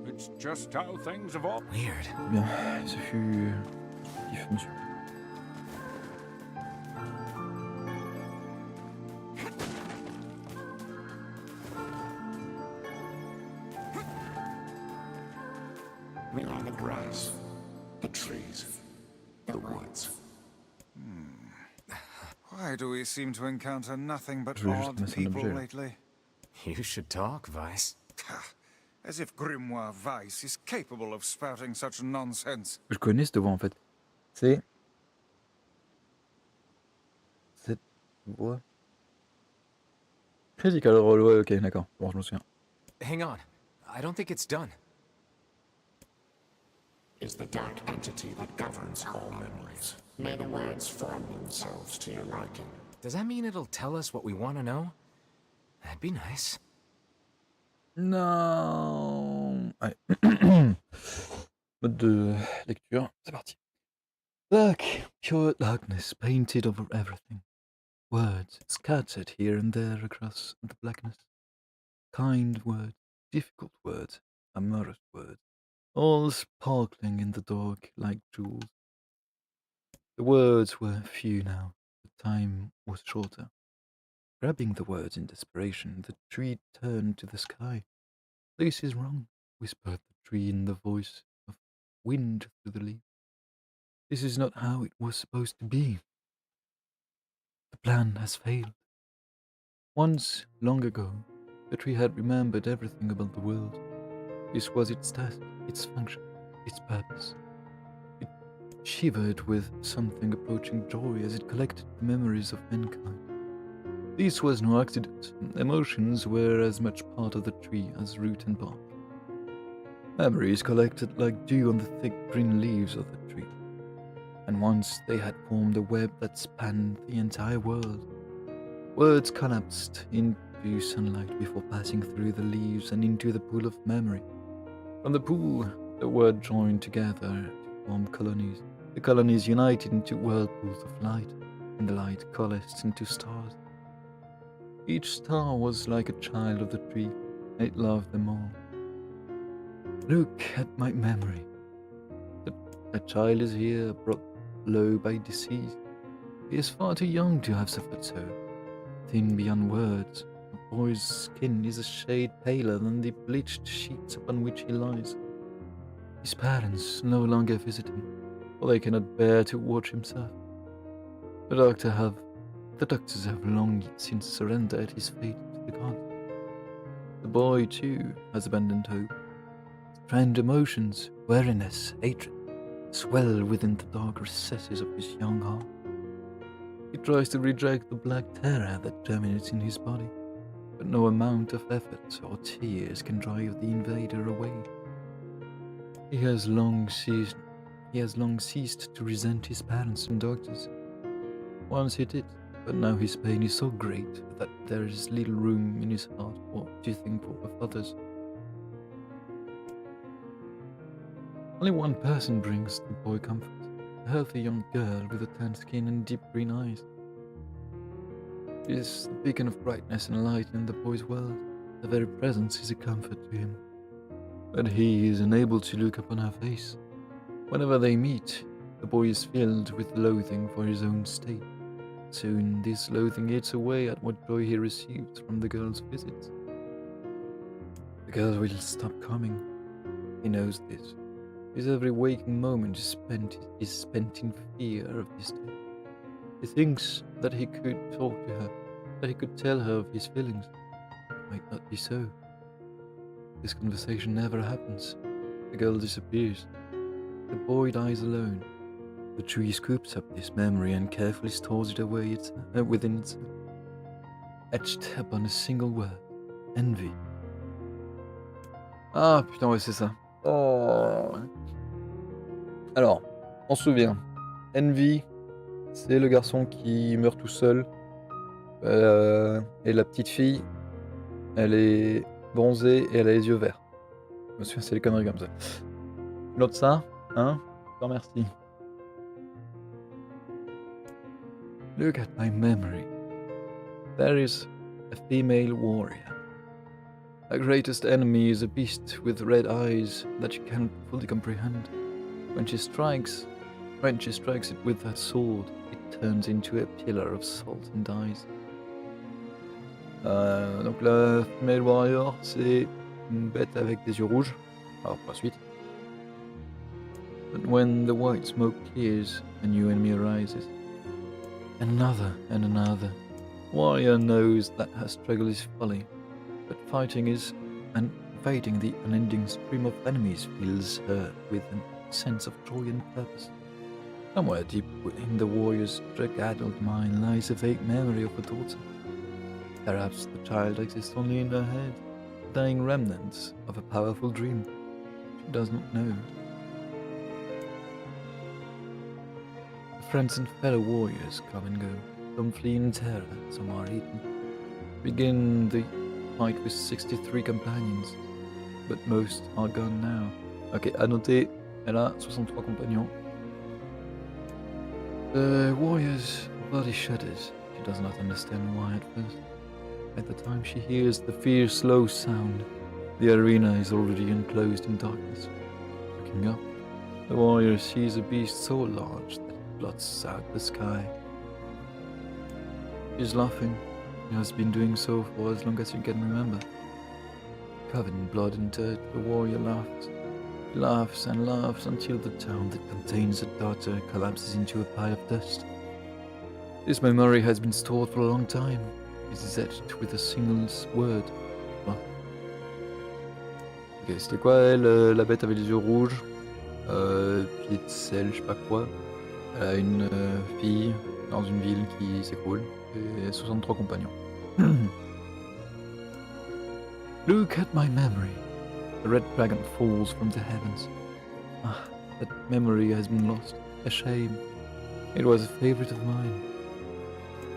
It's just how things have all... Weird. Bien, ce fut kiff, monsieur. We are the grass, the trees, the woods. Why do we seem to encounter nothing but Je voulais juste odd mettre un people objet, là. lately? You should talk, Vice. As if Grimoire Weiss is capable of spouting such nonsense. Je connais cette voix en fait. C'est... Cette voix... Critical Role, ouais, ok, d'accord. Bon, je me souviens. Hang on. I don't think it's done. Is the dark entity that governs all memories. May the words form themselves to your liking. Does that mean it'll tell us what we want to know? That'd be nice. Non. Allez. Mode de lecture, c'est parti. Look, pure darkness painted over everything. Words scattered here and there across the blackness. Kind words, difficult words, amorous words, all sparkling in the dark like jewels. The words were few now, the time was shorter. Grabbing the words in desperation, the tree turned to the sky. This is wrong, whispered the tree in the voice of wind through the leaves. This is not how it was supposed to be. The plan has failed. Once, long ago, the tree had remembered everything about the world. This was its task, its function, its purpose. It shivered with something approaching joy as it collected the memories of mankind. This was no accident. Emotions were as much part of the tree as root and bark. Memories collected like dew on the thick green leaves of the tree. And once they had formed a web that spanned the entire world. Words collapsed into sunlight before passing through the leaves and into the pool of memory. From the pool, the word joined together to form colonies. The colonies united into whirlpools of light, and the light coalesced into stars. Each star was like a child of the tree, and it loved them all. Look at my memory. A child is here, brought low by disease. He is far too young to have suffered so. Thin beyond words, the boy's skin is a shade paler than the bleached sheets upon which he lies. His parents no longer visit him, for they cannot bear to watch him suffer. The doctors have long since surrendered his fate to the gods. The boy, too, has abandoned hope. Strange emotions, weariness, hatred, swell within the dark recesses of his young heart. He tries to reject the black terror that germinates in his body, but no amount of effort or tears can drive the invader away. He has long ceased to resent his parents and doctors. Once he did, but now his pain is so great that there is little room in his heart for to think of others. Only one person brings the boy comfort, a healthy young girl with a tan skin and deep green eyes. She is the beacon of brightness and light in the boy's world. Her very presence is a comfort to him. But he is unable to look upon her face. Whenever they meet, the boy is filled with loathing for his own state. Soon this loathing eats away at what joy he receives from the girl's visits. The girl will stop coming. He knows this. His every waking moment is spent in fear of this day. He thinks that he could talk to her, that he could tell her of his feelings. It might not be so. This conversation never happens. The girl disappears. The boy dies alone. The tree scoops up this memory and carefully stores it away within itself. Etched upon a single word. Envy. Ah putain ouais c'est ça. Oh. Alors, on se souvient. Envy, c'est le garçon qui meurt tout seul. Et la petite fille, elle est bronzée et elle a les yeux verts. Je me souviens, c'est des conneries comme ça. Tu notes ça, hein? Je te remercie. Look at my memory. There is a female warrior. Her greatest enemy is a beast with red eyes that she cannot fully comprehend. When she strikes it with her sword, it turns into a pillar of salt and dies. Donc la female warrior, c'est une bête avec des yeux rouges. Alors pour la suite. But when the white smoke clears, a new enemy arises. Another and another. Warrior knows that her struggle is folly, but fighting the unending stream of enemies fills her with a sense of joy and purpose. Somewhere deep within the warrior's drug-addled mind lies a vague memory of a daughter. Perhaps the child exists only in her head, dying remnants of a powerful dream. She does not know. Friends and fellow warriors come and go. Some flee in terror, some are eaten. Begin the fight with 63 companions, but most are gone now. Ok, à noter, elle a 63 compagnons. The warrior's body shudders. She does not understand why at first. At the time she hears the fierce low sound, the arena is already enclosed in darkness. Looking up, the warrior sees a beast so large that it blots out the sky. She is laughing. She has been doing so for as long as she can remember. Covered in blood and dirt, the warrior laughs. He laughs and laughs until the town that contains her daughter collapses into a pile of dust. This memory has been stored for a long time. It is etched with a single word. Ah. Ok, c'était quoi elle, la bête avec les yeux rouges, pied de sel, je sais pas quoi. Elle a une fille dans une ville qui s'écroule et 63 compagnons. Look at my memory. The red dragon falls from the heavens. Ah, that memory has been lost. A shame. It was a favorite of mine.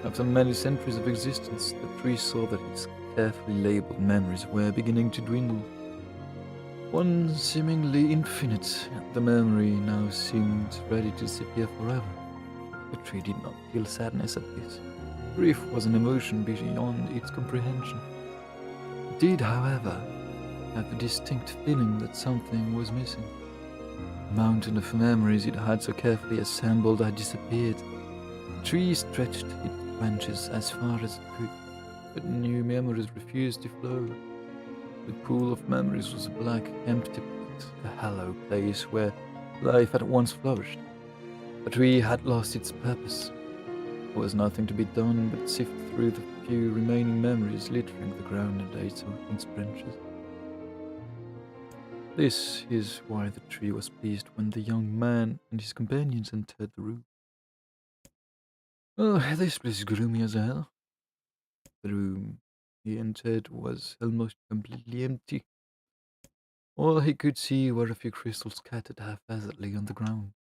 After many centuries of existence, the tree saw that its carefully labeled memories were beginning to dwindle. One seemingly infinite, the memory now seemed ready to disappear forever. The tree did not feel sadness at this. Grief was an emotion beyond its comprehension. It did, however, have a distinct feeling that something was missing. The mountain of memories it had so carefully assembled had disappeared. The tree stretched its branches as far as it could, but new memories refused to flow. The pool of memories was a black, empty pit, a hollow place where life had once flourished. The tree had lost its purpose. There was nothing to be done but sift through the few remaining memories littering the ground and its branches. This is why the tree was pleased when the young man and his companions entered the room. Oh, this place is gloomy as hell. The room he entered was almost completely empty. All he could see were a few crystals scattered haphazardly on the ground.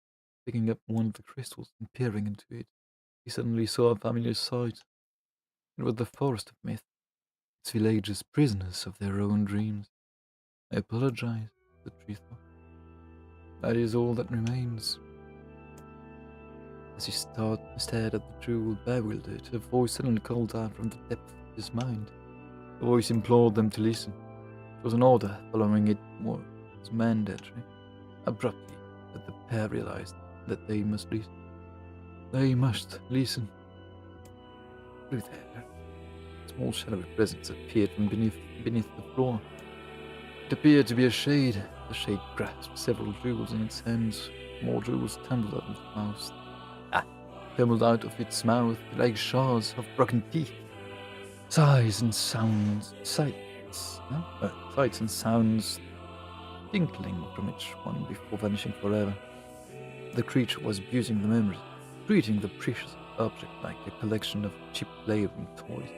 Picking up one of the crystals and peering into it, he suddenly saw a familiar sight. It was the forest of myth, its villagers prisoners of their own dreams. I apologize, the tree thought. That is all that remains. As he stared at the jewel, bewildered, a voice suddenly called out from the depth of his mind. The voice implored them to listen. It was an order, following it was mandatory. Abruptly, the pair realized that they must listen. They must listen. Through there, a small shadowy presence appeared from beneath the floor. It appeared to be a shade. The shade grasped several jewels in its hands. More jewels tumbled out of its mouth like shards of broken teeth. Sights and sounds tinkling from each one before vanishing forever. The creature was abusing the memories, treating the precious object like a collection of cheap playroom toys.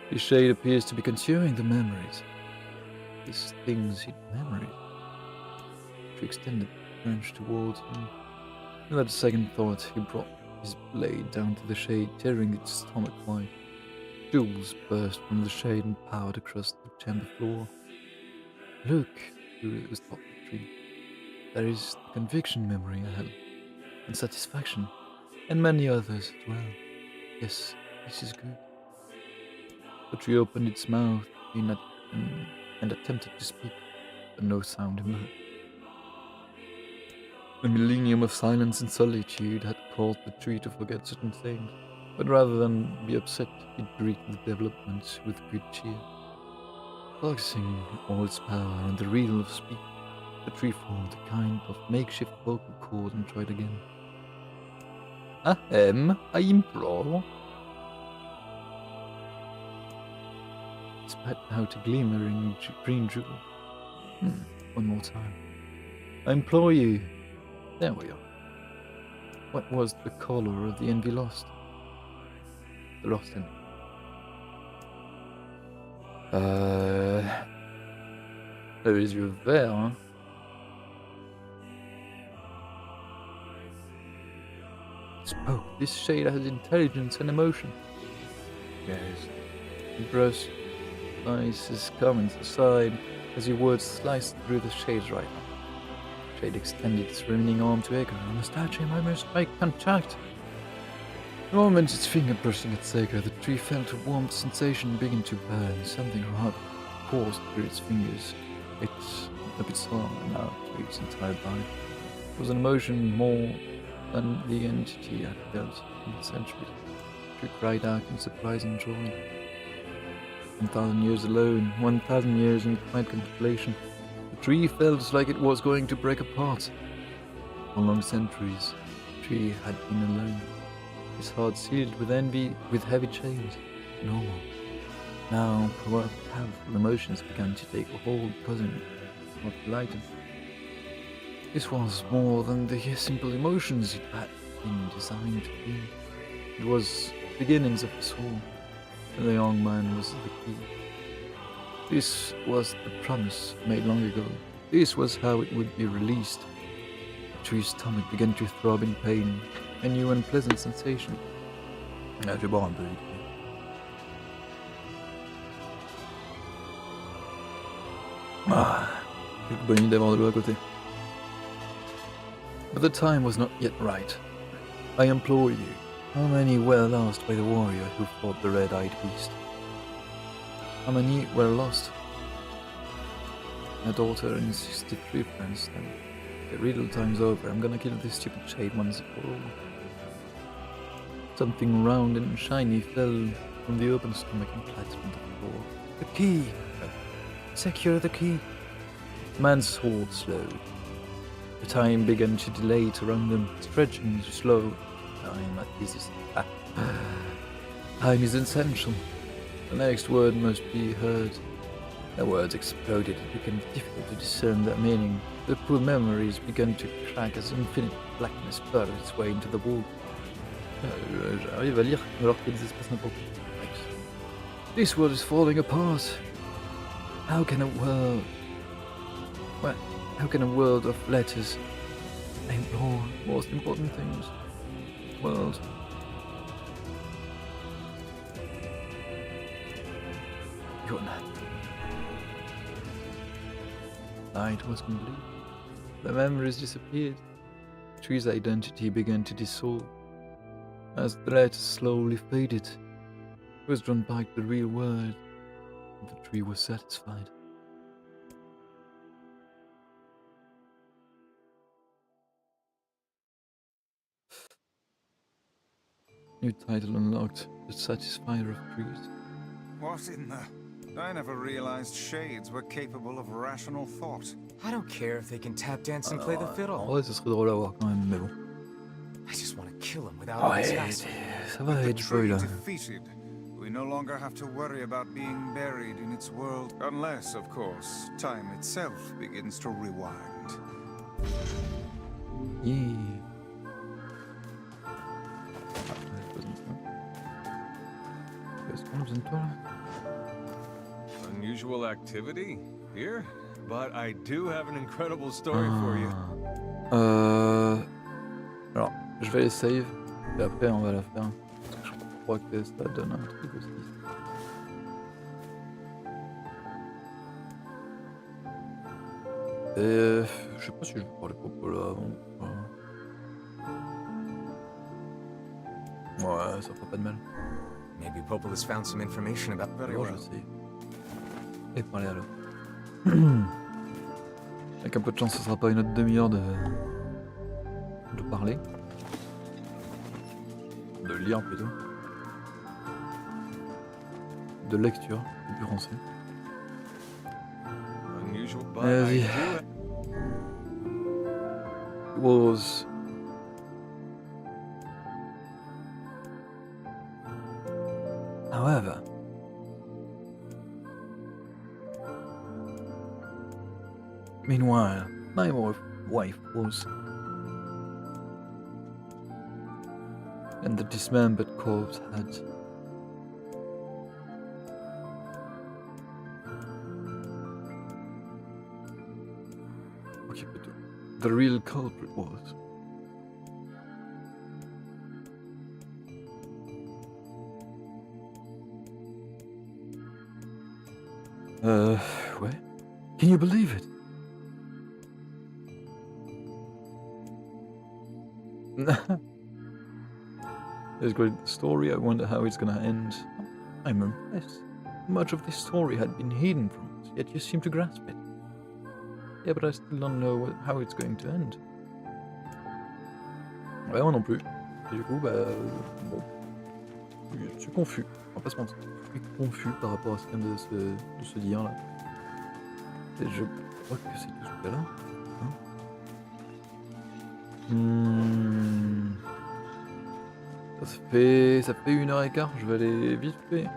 The shade appears to be consuming the memories. These things hid memories. She extended the branch towards him. Without a second thought, he brought his blade down to the shade, tearing its stomach wide. Jewels burst from the shade and powered across the chamber floor. Look, was thought the tree. There is the conviction memory I had, and satisfaction, and many others as well. Yes, this is good. The tree opened its mouth and attempted to speak, but no sound emerged. A millennium of silence and solitude had caused the tree to forget certain things, but rather than be upset, it greeted the developments with good cheer. Focusing all its power on the rhythm of speech, the tree formed a kind of makeshift vocal cord and tried again. Ahem, I implore. It spat out a glimmering green jewel. One more time. I implore you. There we are. What was the color of the envy lost? The lost envy. There is your there, huh? Spoke. This shade has intelligence and emotion. Yes. The brush slices his comments aside as your words sliced through the shade's right arm. Shade extended its remaining arm to Edgar. I must touch him, I must make contact. The moment its finger brushing at Edgar, the tree felt a warm sensation begin to burn. Something hot coursed through its fingers, up its arm and out to its entire body. It was an emotion more than the entity had felt in centuries. She cried out in surprising joy. 1,000 years alone, 1,000 years in quiet contemplation. The tree felt like it was going to break apart. For long centuries, the tree had been alone. His heart sealed with envy, with heavy chains. No more. Now, powerful emotions began to take a hold, causing it not to lighten. This was more than the simple emotions it had been designed to be. It was the beginnings of the soul, and the young man was the key. This was the promise made long ago. This was how it would be released. The tree's stomach began to throb in pain, a new unpleasant sensation. Je vais boire un peu vite. Quelle bonne idée d'avoir de l'eau à côté. But the time was not yet right. I implore you, how many were lost by the warrior who fought the red-eyed beast? How many were lost? My daughter and 63 friends, then. The riddle time's over. I'm gonna kill this stupid shade once for all. Something round and shiny fell from the open stomach and clattered on the floor. The key! Secure the key! The man's sword slowed. The time began to dilate around them, stretching slow. Time is essential. The next word must be heard. The words exploded. It became difficult to discern their meaning. The poor memories began to crack as infinite blackness burrowed its way into the wall. J'arrive à lire alors qu'il y a des espaces n'importe où. This world is falling apart. How can a world... What? How can a world of letters ignore most important things? World. You're not. Light was complete. The memories disappeared. Tree's identity began to dissolve. As the letters slowly faded, it was drawn back to the real world, and the tree was satisfied. New title unlocked, The Satisfier of Trees. What in the... I never realized shades were capable of rational thought. I don't care if they can tap dance and play the En fiddle. vrai, ce serait drôle à voir quand même, mais bon. I just want to kill him without all this hassle. Ça va, Edgeboy là. Defeated, we no longer have to worry about being buried in its world, unless, of course, time itself begins to rewind. Yeah. Qu'est-ce qu'on a besoin de toi là? Unusual activity here, but I do have an incredible story for you. Alors, je vais les save, et après on va la faire. Parce que je crois que ça donne un truc aussi. Et je sais pas si je vais voir les propos là avant. Ouais, ça fera pas de mal. Maybe Popol has found some information about... Alors je sais. Et parler alors. Avec un peu de chance, ce sera pas une autre demi-heure de parler. De lire plutôt. De lecture, c'est plus français. Vas-y. It was... However... Meanwhile, my wife was... And the dismembered corpse had... Okay, but the real culprit was... What? Can you believe it? There's a great story, I wonder how it's gonna end. I'm impressed. Much of this story had been hidden from us, yet you seem to grasp it. Yeah, but I still don't know how it's going to end. Ouais, moi non plus. Et du coup, bah... bon. Je suis confus, on va pas se mentir. Je suis confus par rapport à ce qui vient de se dire là. Et je crois que c'est tout ce cas là. Ça fait 1h15, je vais aller vite fait.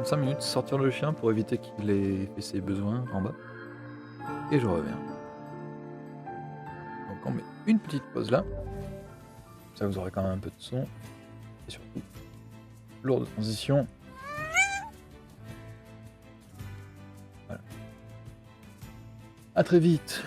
En 5 minutes, sortir le chien pour éviter qu'il ait fait ses besoins en bas. Et je reviens. Donc on met une petite pause là. Ça vous aurez quand même un peu de son. Et surtout, lourde transition. Voilà. À très vite.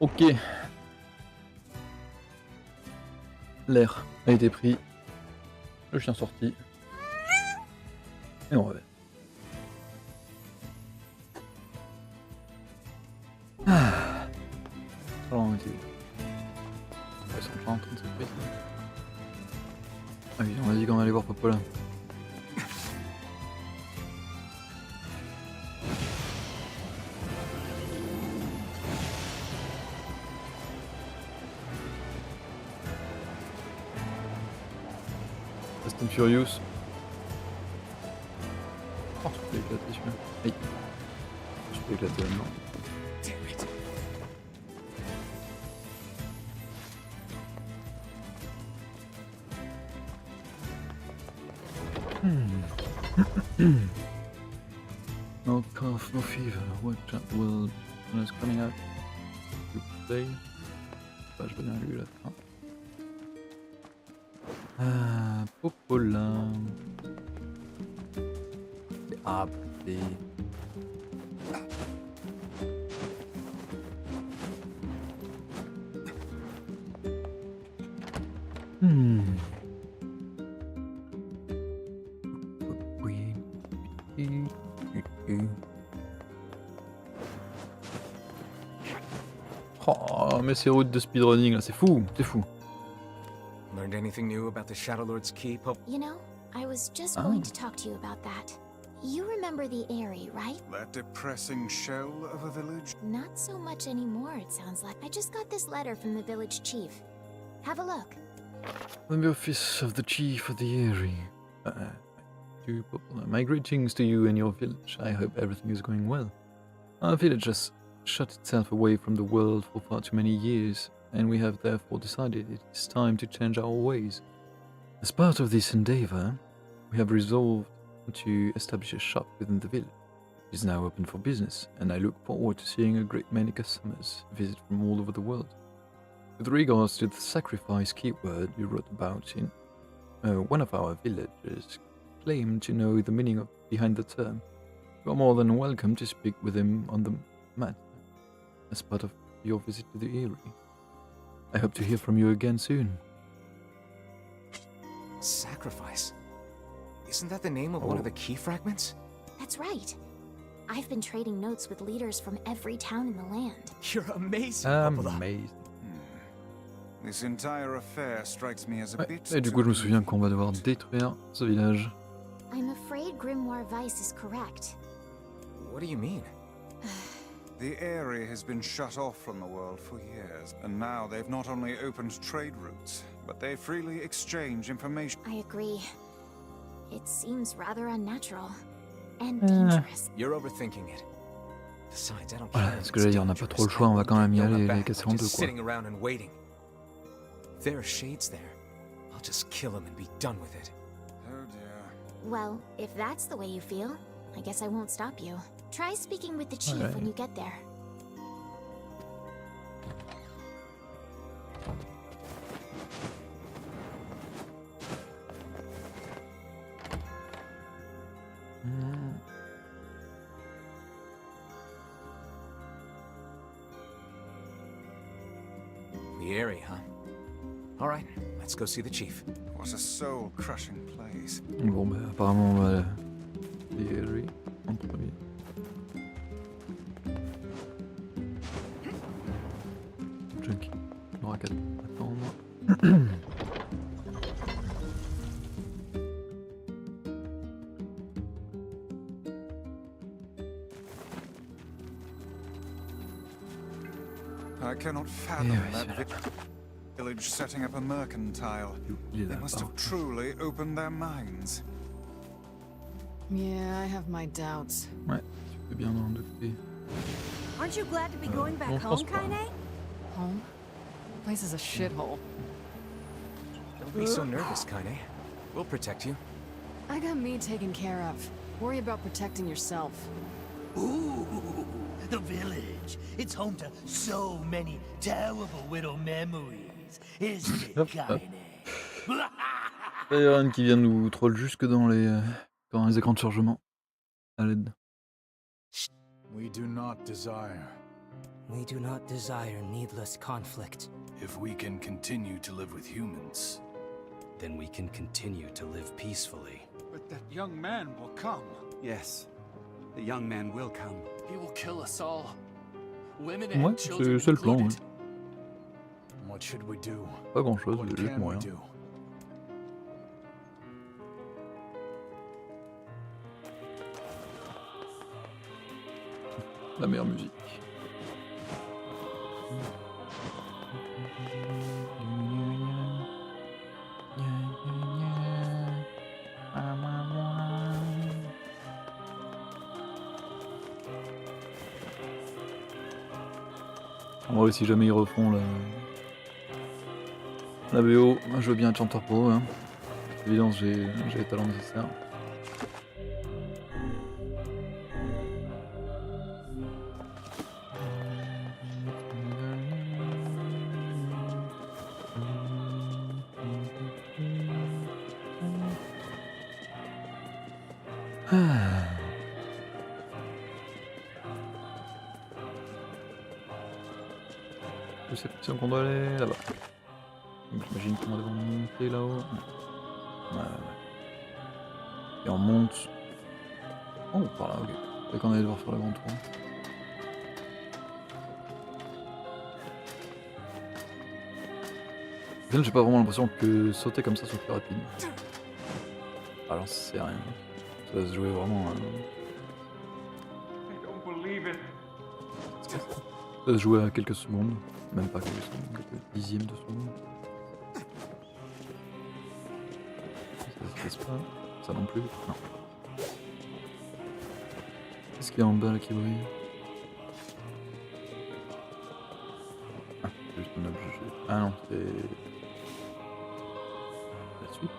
Ok. L'air a été pris. Le chien sorti. Et on revient. Ah. Alors on était... Ils sont pas en train de se faire. Ah oui, on a dit qu'on allait voir Popola. Fast and Furious. Oh, je peux éclater celui-là. Aïe. Je peux éclater là-dedans. No cough, no fever. What will when it's coming out? Today. Bah, je vais bien lui la fin. Ah, Popola. Ah, B. Oh, mais ces routes de speedrunning là, c'est fou, c'est fou. Learned anything new about the Shadow Lord's Keep? You know, I was just going to talk to you about that. You remember the Eyrie, right? That depressing shell of a village? Not so much anymore, it sounds like. I just got this letter from the village chief. Have a look. From the office of the chief of the Eyrie. To Popola. My greetings to you and your village. I hope everything is going well. Our village has shut itself away from the world for far too many years, and we have therefore decided it is time to change our ways. As part of this endeavor, we have resolved to establish a shop within the village. It is now open for business, and I look forward to seeing a great many customers visit from all over the world. With regards to the sacrifice keyword you wrote about in one of our villagers claimed to know the meaning behind the term. You are more than welcome to speak with him on the matter as part of your visit to the Eyrie. I hope to hear from you again soon. Sacrifice? Isn't that the name of one of the key fragments? That's right. I've been trading notes with leaders from every town in the land. You're amazing, Popola. Amazing. This entire affair strikes me as a bit. Et du coup, je me souviens qu'on va devoir détruire ce village. I'm afraid Grimoire Weiss is correct. What do you mean? The area has been shut off from the world for years, and now they've not only opened trade routes, but they freely exchange information. I agree. It seems rather unnatural and dangerous. You're overthinking it. Besides, I don't Voilà, care. ce que j'allais dire, on n'a pas trop le choix, on va quand même y aller et les casser en deux, quoi. Sitting around and waiting. If there are shades there, I'll just kill him and be done with it. Oh dear. Well, if that's the way you feel, I guess I won't stop you. Try speaking with the chief when you get there. The Eyrie, huh? All right, let's go see the chief. What a soul-crushing place. Bon, bah, apparemment, on va y aller en premier. Junkie, on aura qu'à attendre. I cannot fathom that village setting up a mercantile. They must have truly opened their minds. Yeah, I have my doubts. Ouais, tu peux bien en douter. Aren't you glad to be going back non, je home, pense pas. Kaine? Home? Place is a shithole. Don't be so nervous, Kaine. We'll protect you. I got me taken care of. Worry about protecting yourself. Ooh, the village. It's home to so many terrible little memories, isn't it, Kaine? Il y a un qui vient nous troll jusque dans les écrans de chargement. À l'aide. We do not desire We do not desire needless conflict. If we can continue to live with humans, then we can continue to live peacefully. But that young man will come. Yes, the young man will come. He will kill us all. Women Ouais, and children c'est le plan. Ouais. included. What should we do? Pas grand chose, What juste can we mourir. do? La meilleure musique. Ouais, si jamais ils refont la BO, moi je veux bien être chanteur pour eux. Hein. Évidemment, j'ai les talents nécessaires. Je sais pas qu'on doit aller là-bas. Donc j'imagine qu'on va devoir monter là-haut. Ouais. Et on monte. Oh, par là, ok. C'est qu'on allait devoir faire le grand tour. J'ai pas vraiment l'impression que sauter comme ça soit plus rapide. Alors c'est rien. Ça va se jouer vraiment. Ça va se jouer à quelques secondes. Même pas quelques secondes, quelques dixièmes de seconde. Ça se passe pas. Ça non plus. Non. Qu'est-ce qu'il y a en bas là qui brille? Ah, c'est juste un objet. Ah non, c'est la suite.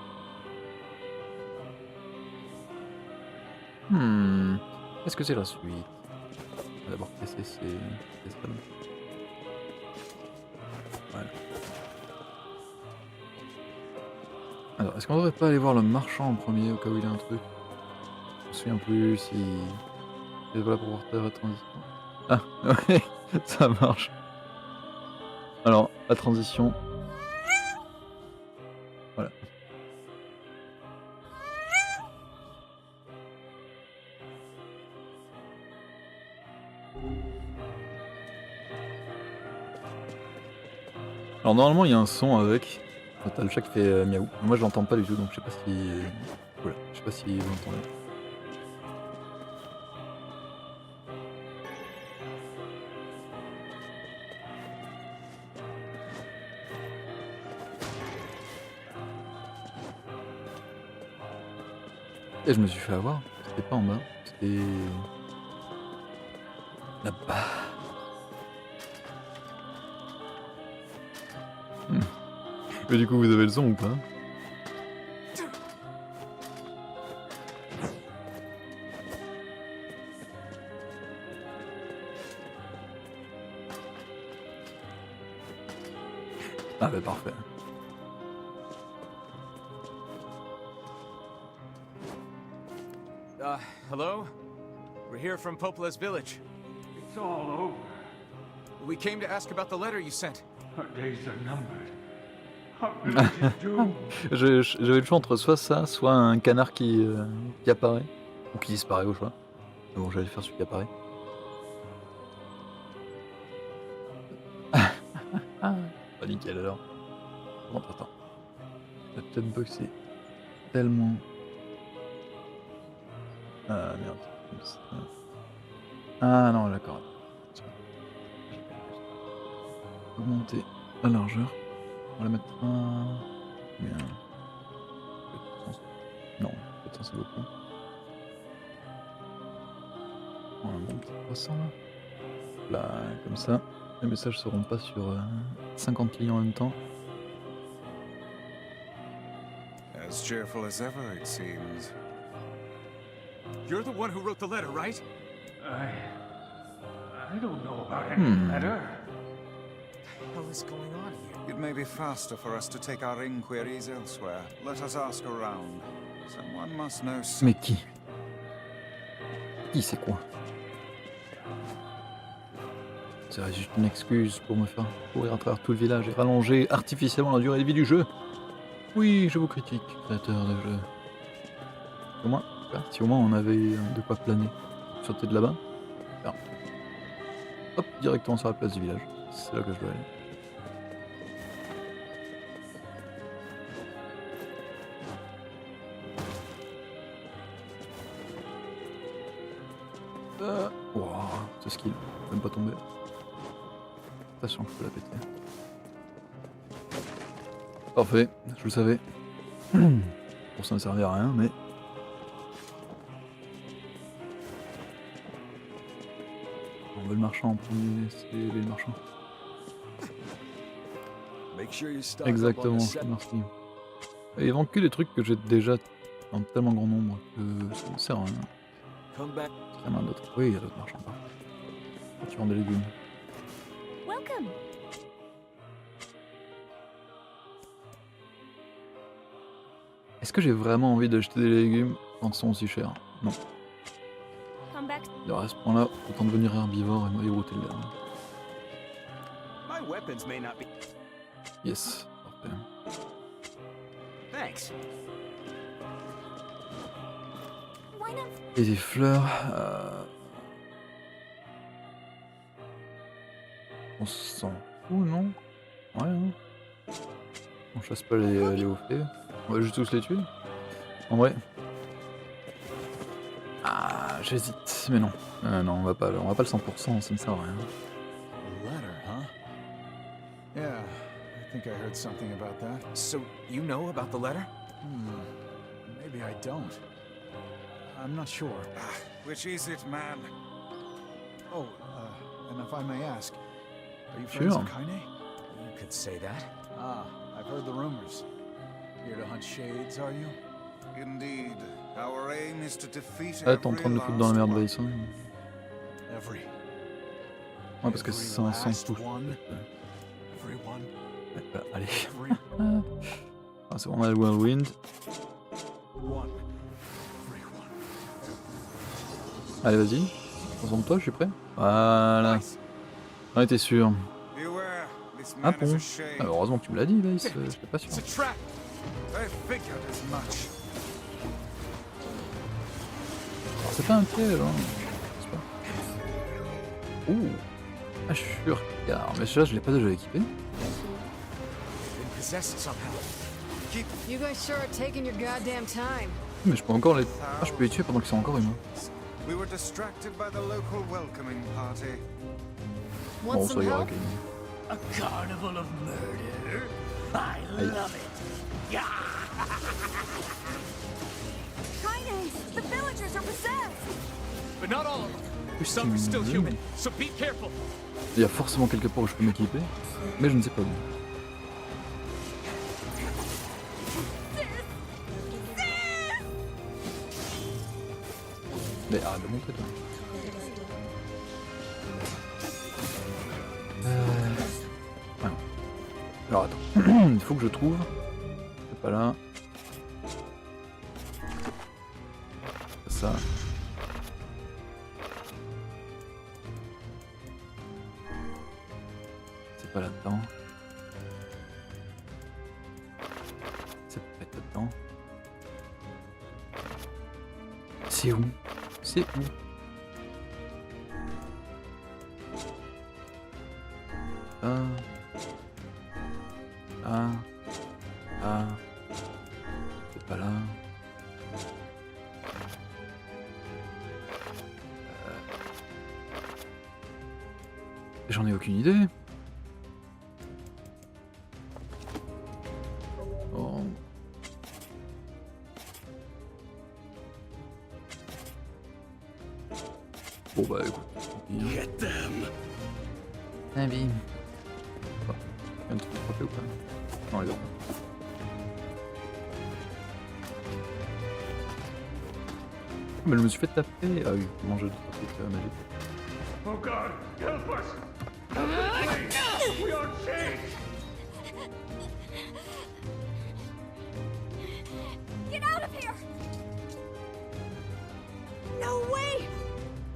Est-ce que c'est la suite? On va d'abord casser ces salles. Voilà. Alors, est-ce qu'on devrait pas aller voir le marchand en premier au cas où il a un truc? Je me souviens plus si... Et voilà pour voir ta transition. Ah, ouais, ça marche. Alors, la transition. Voilà. Alors normalement il y a un son avec. T'as le chat qui fait miaou. Moi je l'entends pas du tout donc je sais pas si. Voilà, je sais pas si vous l'entendez. Et je me suis fait avoir, c'était pas en bas, c'était là-bas. Mais du coup vous avez le son ou pas? Ah bah parfait. Hello? We're here from Popola's village. It's all over. We came to ask about the letter you sent. Our days are numbered. Our village is doomed. J'avais le choix entre soit ça, soit un canard qui apparaît. Ou qui disparaît au choix. Mais bon, j'allais faire celui qui apparaît. Pas nickel alors. Bon, attends. La peut-être bug c'est tellement... Ah merde. Ah non, d'accord. Augmenter la largeur. On va la mettre à... Bien. Non, peut-être c'est beaucoup. On va monter 300 là. Là, comme ça. Les messages seront pas sur 50 lignes en même temps. As cheerful as ever, it seems. You're the one who wrote the letter, right? I don't know about any letter. What the hell is going on here? It may be faster for us to take our inquiries elsewhere. Let us ask around. Someone must know something. Mais qui? Qui c'est quoi? C'est juste une excuse pour me faire courir à travers tout le village et rallonger artificiellement la durée de vie du jeu. Oui, je vous critique, créateur de jeu. Au moins, si au moins on avait de quoi planer. Sauter de là-bas. Là. Hop, directement sur la place du village. C'est là que je dois aller. Wow, ce skill, même pas tomber. Attention que je peux la péter. Parfait, je le savais. Pour ça ne servait à rien, mais... On veut le marchand en premier, c'est les marchands. Exactement, merci. Et ils vendent que des trucs que j'ai déjà en tellement grand nombre que ça ne sert à rien. Il y en a d'autres. Oui, il y a d'autres marchands. Tu vends des légumes. Welcome. Est-ce que j'ai vraiment envie d'acheter des légumes quand ils sont aussi chers? Non. À ce point-là, autant devenir herbivore et me dérouter le dernier. Yes, parfait. Et des fleurs. On s'en fout, non? Ouais, hein. On chasse pas les hauts faits. On va juste tous les tuer. En vrai. Ah, j'hésite, mais non. Non, on va pas le 100%, ça ne sert à rien. Letter, huh? Yeah, I think I heard something about that. So, you know about the letter? Maybe I don't. I'm not sure. Which is it, man? Oh, and if I may ask, are you friends of Kaine? You could say that. Ah, I've heard the rumors. Here to hunt shades, are you? Indeed. Our aim is to defeat Ah, t'es en train de nous foutre dans la merde, Vice. Every. Ouais, parce que c'est 500 touches. Allez. Ah, c'est vraiment le Whirlwind. Allez, vas-y. Concentre-toi, je suis prêt. Voilà. On était sûr. Ah bon. Ah, heureusement que tu me l'as dit, Vice. J'étais pas sûr. C'est pas un piège, hein. Ouh. Ah, je suis sûr. Mais celui-là, je l'ai pas déjà équipé. You guys sure are taking your goddamn time. Mais je peux encore les... Ah, je peux les tuer pendant qu'ils sont encore humains. Bon, ça ira, ok. A carnival of murder? I love it. Kaine, the villagers are possessed. But not all of them. Some are still human, so be careful. Il y a forcément quelque part où je peux m'équiper, mais je ne sais pas où. Mais arrête de monter, toi. Ouais. Alors attends, il faut que je trouve. C'est pas là. Ça. C'est pas là-dedans. C'est peut-être là-dedans. C'est où? C'est où? C'est pas là. J'en ai aucune idée. Oh. Bon bah écoute. Get them. Un bim. Bon. Un truc frappé ou pas? Non, les autres. Mais je me suis fait taper. Ah oui, comment je taper magique. Oh God, help us! Please, we are changed! Get out of here! No way!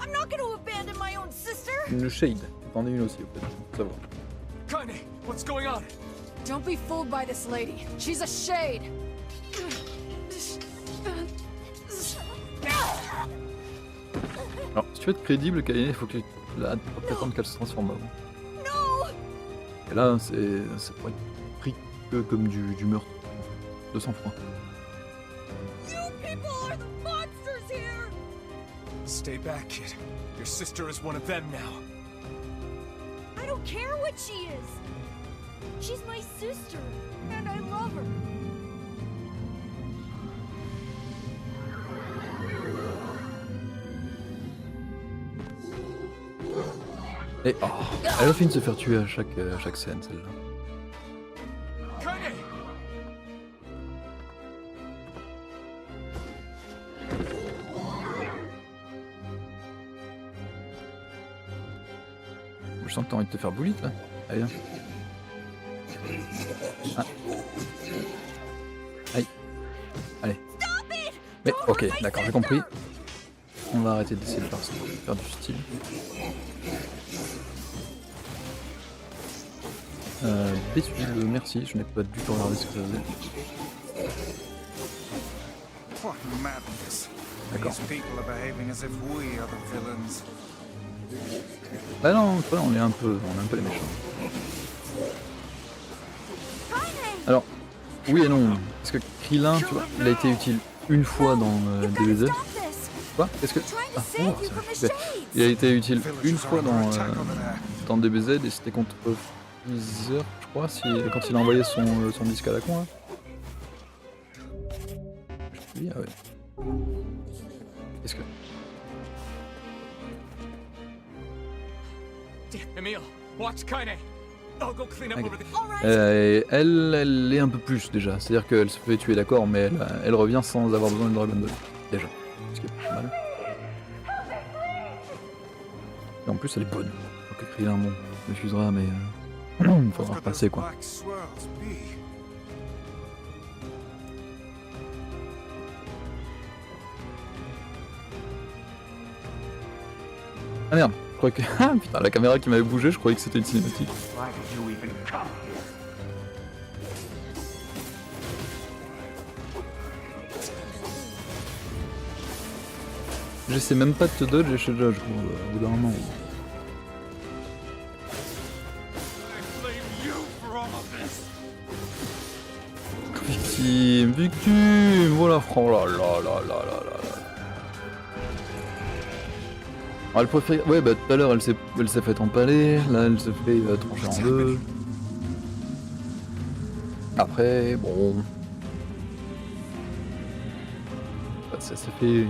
I'm not going to abandon my own sister! Une shade. t'en es une aussi, peut-être. Ça va. Kaine, what's going on? Don't be fooled by this lady. She's a shade. Alors, si tu veux être crédible, Kaine, il faut que là, t'attendre qu'elle se transforme avant. No! Et là, c'est pour être pris que comme du meurtre. De sang-froid. You people are the monsters here! Stay back, kid. Your sister is one of them now. I don't care what she is. She's my sister, and I love her. Et oh, elle a fini de se faire tuer à chaque scène, celle-là. Kaine! Je sens que t'as envie de te faire boulite là. Allez, viens. Ah. Aïe. Allez. Mais ok, d'accord, j'ai compris. On va arrêter d'essayer de faire du style. Merci, je n'ai pas du tout regardé ce que ça faisait. What madness. D'accord. These people are behaving as if we are the villains. Bah non, on est un peu les méchants. Alors, oui et non, parce que Krillin, tu vois, il a été utile une fois dans DBZ. Quoi? Qu'est-ce que... Ah, oh, c'est vrai. Il a été utile une fois dans DBZ et c'était contre Freezer, je crois, quand il a envoyé son disque à la con, là. Oui, ah ouais. Qu'est-ce que... Emil, watch Kaine. I'll go clean up over the... Elle est un peu plus déjà, c'est-à-dire qu'elle se fait tuer d'accord, mais elle revient sans avoir besoin de Dragon Ball, déjà, ce qui est pas mal. Et en plus elle est bonne, donc Krillin, bon, m'excusera, mais il faudra repasser quoi. Ah merde, je croyais que... Ah putain, la caméra qui m'avait bougé, je croyais que c'était une cinématique. J'essaie même pas de te dodge et je te dodge, au bout d'un moment. Victime, voilà, oh là là là là là là. Alors, elle préfère... Ouais, bah tout à l'heure elle s'est fait empaler, là elle se fait trancher en deux. Après, bon... Ça fait...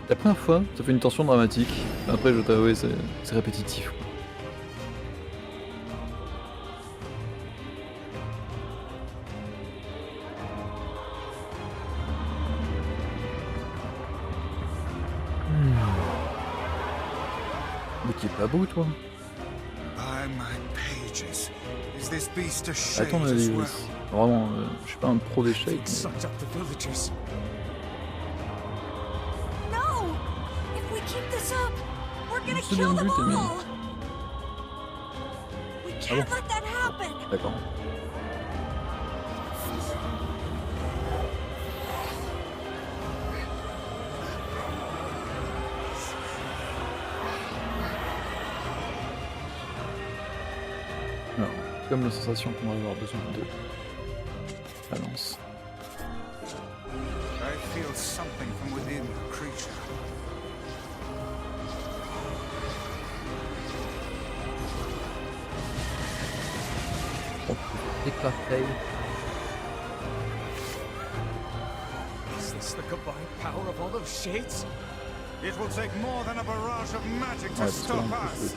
La première fois, ça fait une tension dramatique. Après, je t'avoue, c'est répétitif. Mais qui est pas beau, toi? À ton avis, vraiment, je suis pas un pro d'échecs, mais... C'est bien le but, Emile. Ah bon? D'accord. Alors, comme la sensation qu'on va avoir besoin de balance. I feel something from within the creature. Éclaté. Is this the combined power of all those shades? It will take more than a barrage of magic to stop us.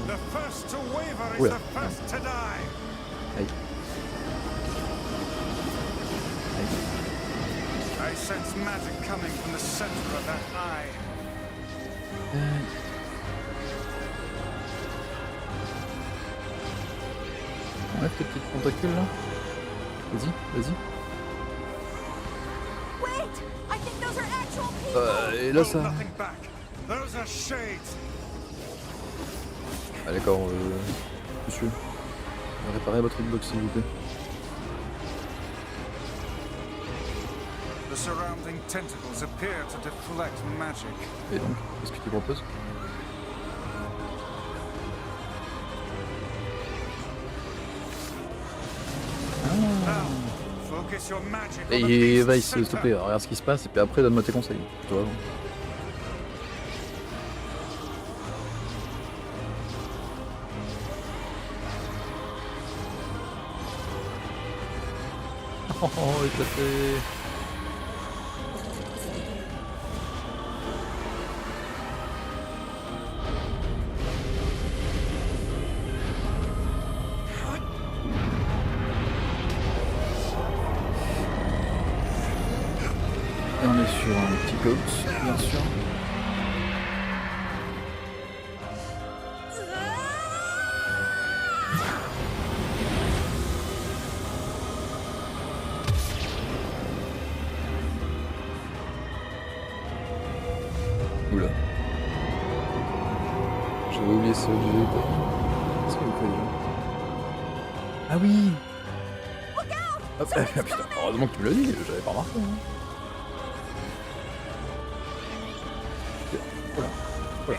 The first to waver is the first to die. Aïe. I sense magic coming from the center of that eye. Enlève tes petites tentacules là. Vas-y, vas-y. Et là ça... Ah d'accord, monsieur. Réparez votre Xbox s'il vous plaît. The surrounding tentacles appear to deflect magic. Et donc, qu'est-ce que tu proposes? Focus your magic on the Et beast's Vice, s'il te center. plaît, regarde ce qui se passe et puis après donne-moi tes conseils. Toi. Oh, éclaté. Et on est sur un petit goat, bien sûr. Oula. J'avais oublié ce jeu. Qu'est-ce que vous faites déjà? Ah oui. Hop, ah, putain, heureusement que tu me l'as dit, j'avais pas remarqué. Hein. Voilà.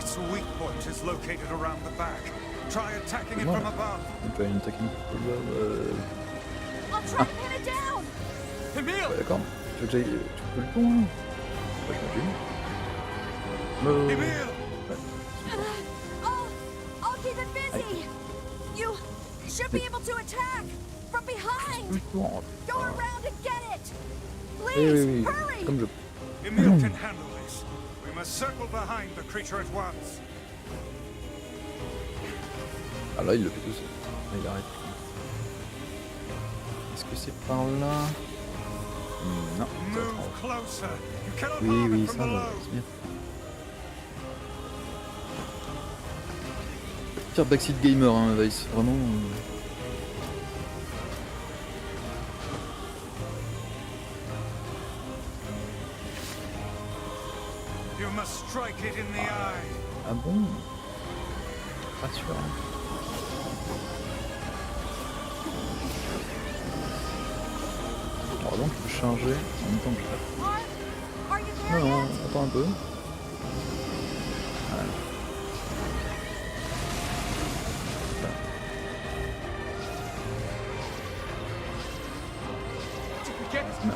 Its weak point is located around the back. Try attacking it from above. On peut une technique from above. I'll try to pin it down. Emile! Ouais, d'accord. Tu veux que j'aille. Tu peux le pont? Ouais, je m'en Emile! I'll keep it busy. You should be able to attack from behind. Go around and get it. Please, hurry. Comme je. Emile can handle this. We must circle behind the creature at once. Ah là, il le fait tout seul. Ah, il arrête. Est-ce que c'est par là? Non. Move closer. You cannot Oui, harm oui, it ça from va. below. C'est bien. Pire backseat gamer, hein, Vice. Vraiment. You must strike it in the eye. Ah bon? Pas sûr. Hein. Alors donc, je peux charger en même temps que je tape. Non, attends un peu. Voilà. Non.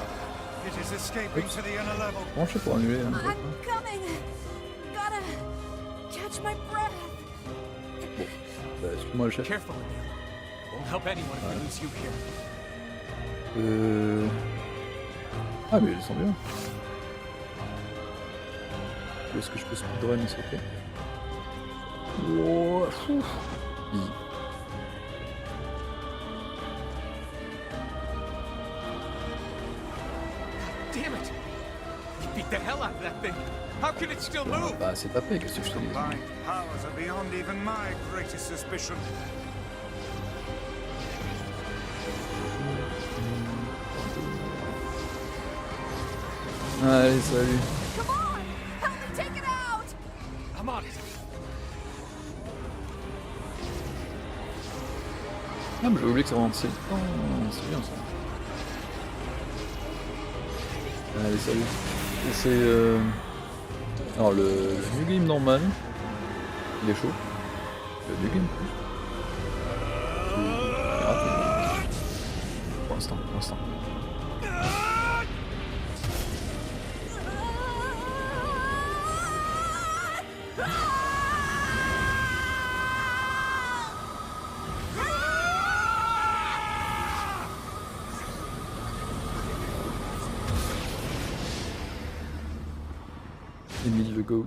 It is escaping to the inner level. Comment je fais pour annuler hein, I'm coming. Gotta catch my breath. Bon, bah, excuse-moi le chef. Careful, Emile. Won't help anyone if we lose you here. Ah mais ils sont bien. Est-ce que je peux speedrun s'il te plaît? Wow, easy. Damn it! You beat the hell out of that thing. How can it still move? Bah c'est tapé, qu'est-ce que je te dis? Combined powers are beyond even my greatest suspicion. Allez, salut. Come on, help me take it out. I'm on it. Ah mais j'avais oublié que ça remonte. Oh, c'est bien ça. Allez, salut. Et c'est alors le New Game normal, il est chaud. Le New Game plus. Il est raté. Pour l'instant, pour l'instant. Emile le GOAT,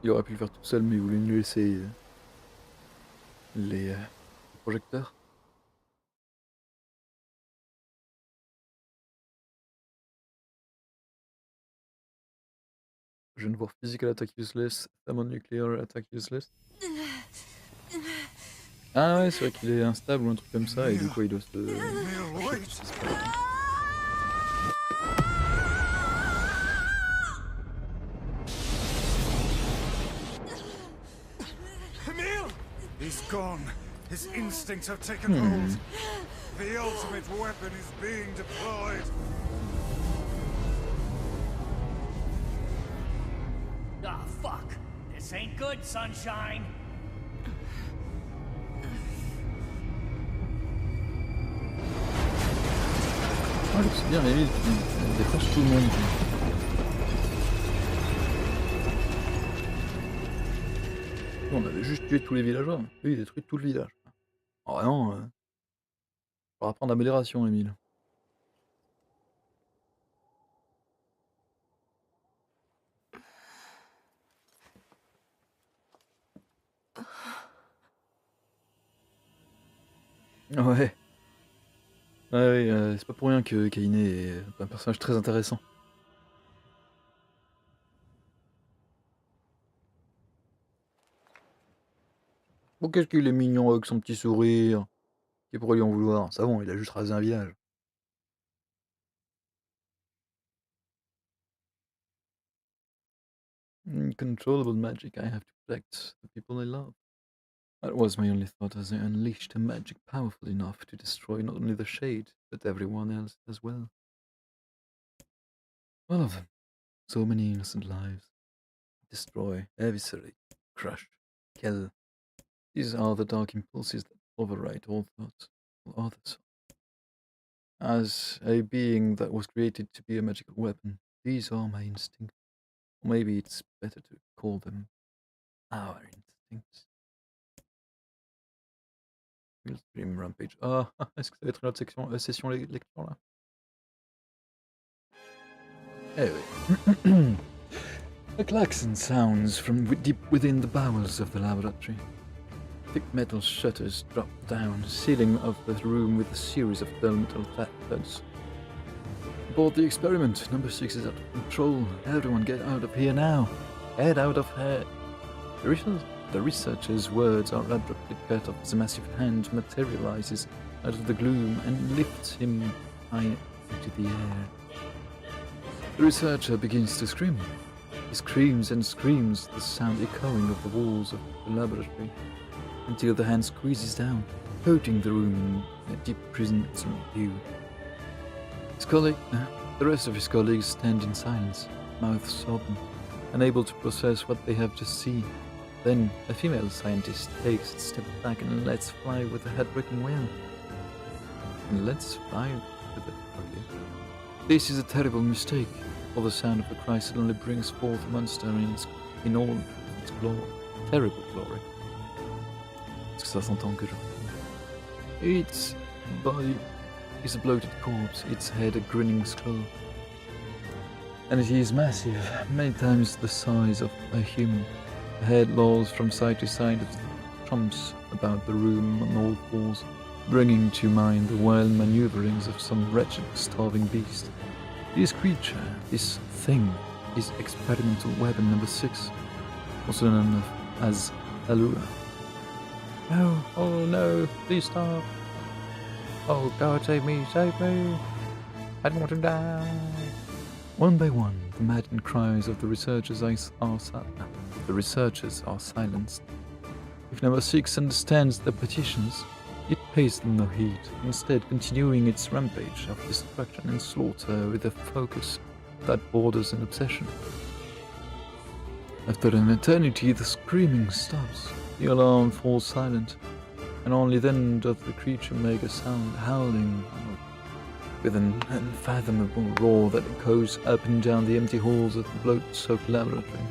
il aurait pu le faire tout seul mais il voulait nous laisser les projecteurs. Je viens de voir Physical Attack Useless, Thermonuclear Attack Useless. Ah ouais, c'est vrai qu'il est instable ou un truc comme ça et du coup il doit se... He's gone. His instincts have taken hold. The ultimate weapon is being deployed. Ah, fuck. This ain't good, sunshine. Ah, c'est bien, Emile, tu défonces tout le monde. On avait juste tué tous les villageois. Lui, il détruit tout le village. Oh, vraiment, faut apprendre d'amélioration, Emile. Ouais. Ouais, c'est pas pour rien que Kainé est un personnage très intéressant. Bon, qu'est-ce qu'il est mignon avec son petit sourire. Qui pourrait lui en vouloir? Ça bon, il a juste rasé un village. Uncontrollable magic, I have to protect the people I love. That was my only thought as I unleashed a magic powerful enough to destroy not only the Shade, but everyone else as well. All of them. So many innocent lives. Destroy, eviscerate, crush, kill. These are the dark impulses that override all thoughts, all others. As a being that was created to be a magical weapon, these are my instincts. Or maybe it's better to call them our instincts. Stream Rampage. Ah, est-ce que ça va être une autre session lecture là? Eh oui. A klaxon sounds from deep within the bowels of the laboratory. Thick metal shutters drop down, sealing of the room with a series of dull metal thuds. Aboard the experiment, number 6 is out of control. Everyone get out of here now. Get out of here. The researcher's words are abruptly cut off as a massive hand materializes out of the gloom and lifts him high into the air. The researcher begins to scream. He screams and screams, the sound echoing of the walls of the laboratory, until the hand squeezes down, coating the room in a deep prison hue. The rest of his colleagues stand in silence, mouths open, unable to process what they have just seen. Then a female scientist takes a step back and lets fly with a head-breaking wail. This is a terrible mistake, for the sound of the cry suddenly brings forth a monster in all its glory. Terrible glory. Est-ce que ça s'entend que je... Its body is a bloated corpse, its head a grinning skull. And it is massive, many times the size of a human. The head lolls from side to side as it trumps about the room on all fours, bringing to mind the wild maneuverings of some wretched, starving beast. This creature, this thing, is experimental weapon number 6, also known as Allura. No, oh no, please stop. Oh God, save me, I don't want to die. One by one, the maddened cries of the researchers are silenced. If number 6 understands the petitions, it pays them no heed, instead continuing its rampage of destruction and slaughter with a focus that borders on obsession. After an eternity, the screaming stops, the alarm falls silent, and only then does the creature make a sound, howling with an unfathomable roar that echoes up and down the empty halls of the blood-soaked laboratory.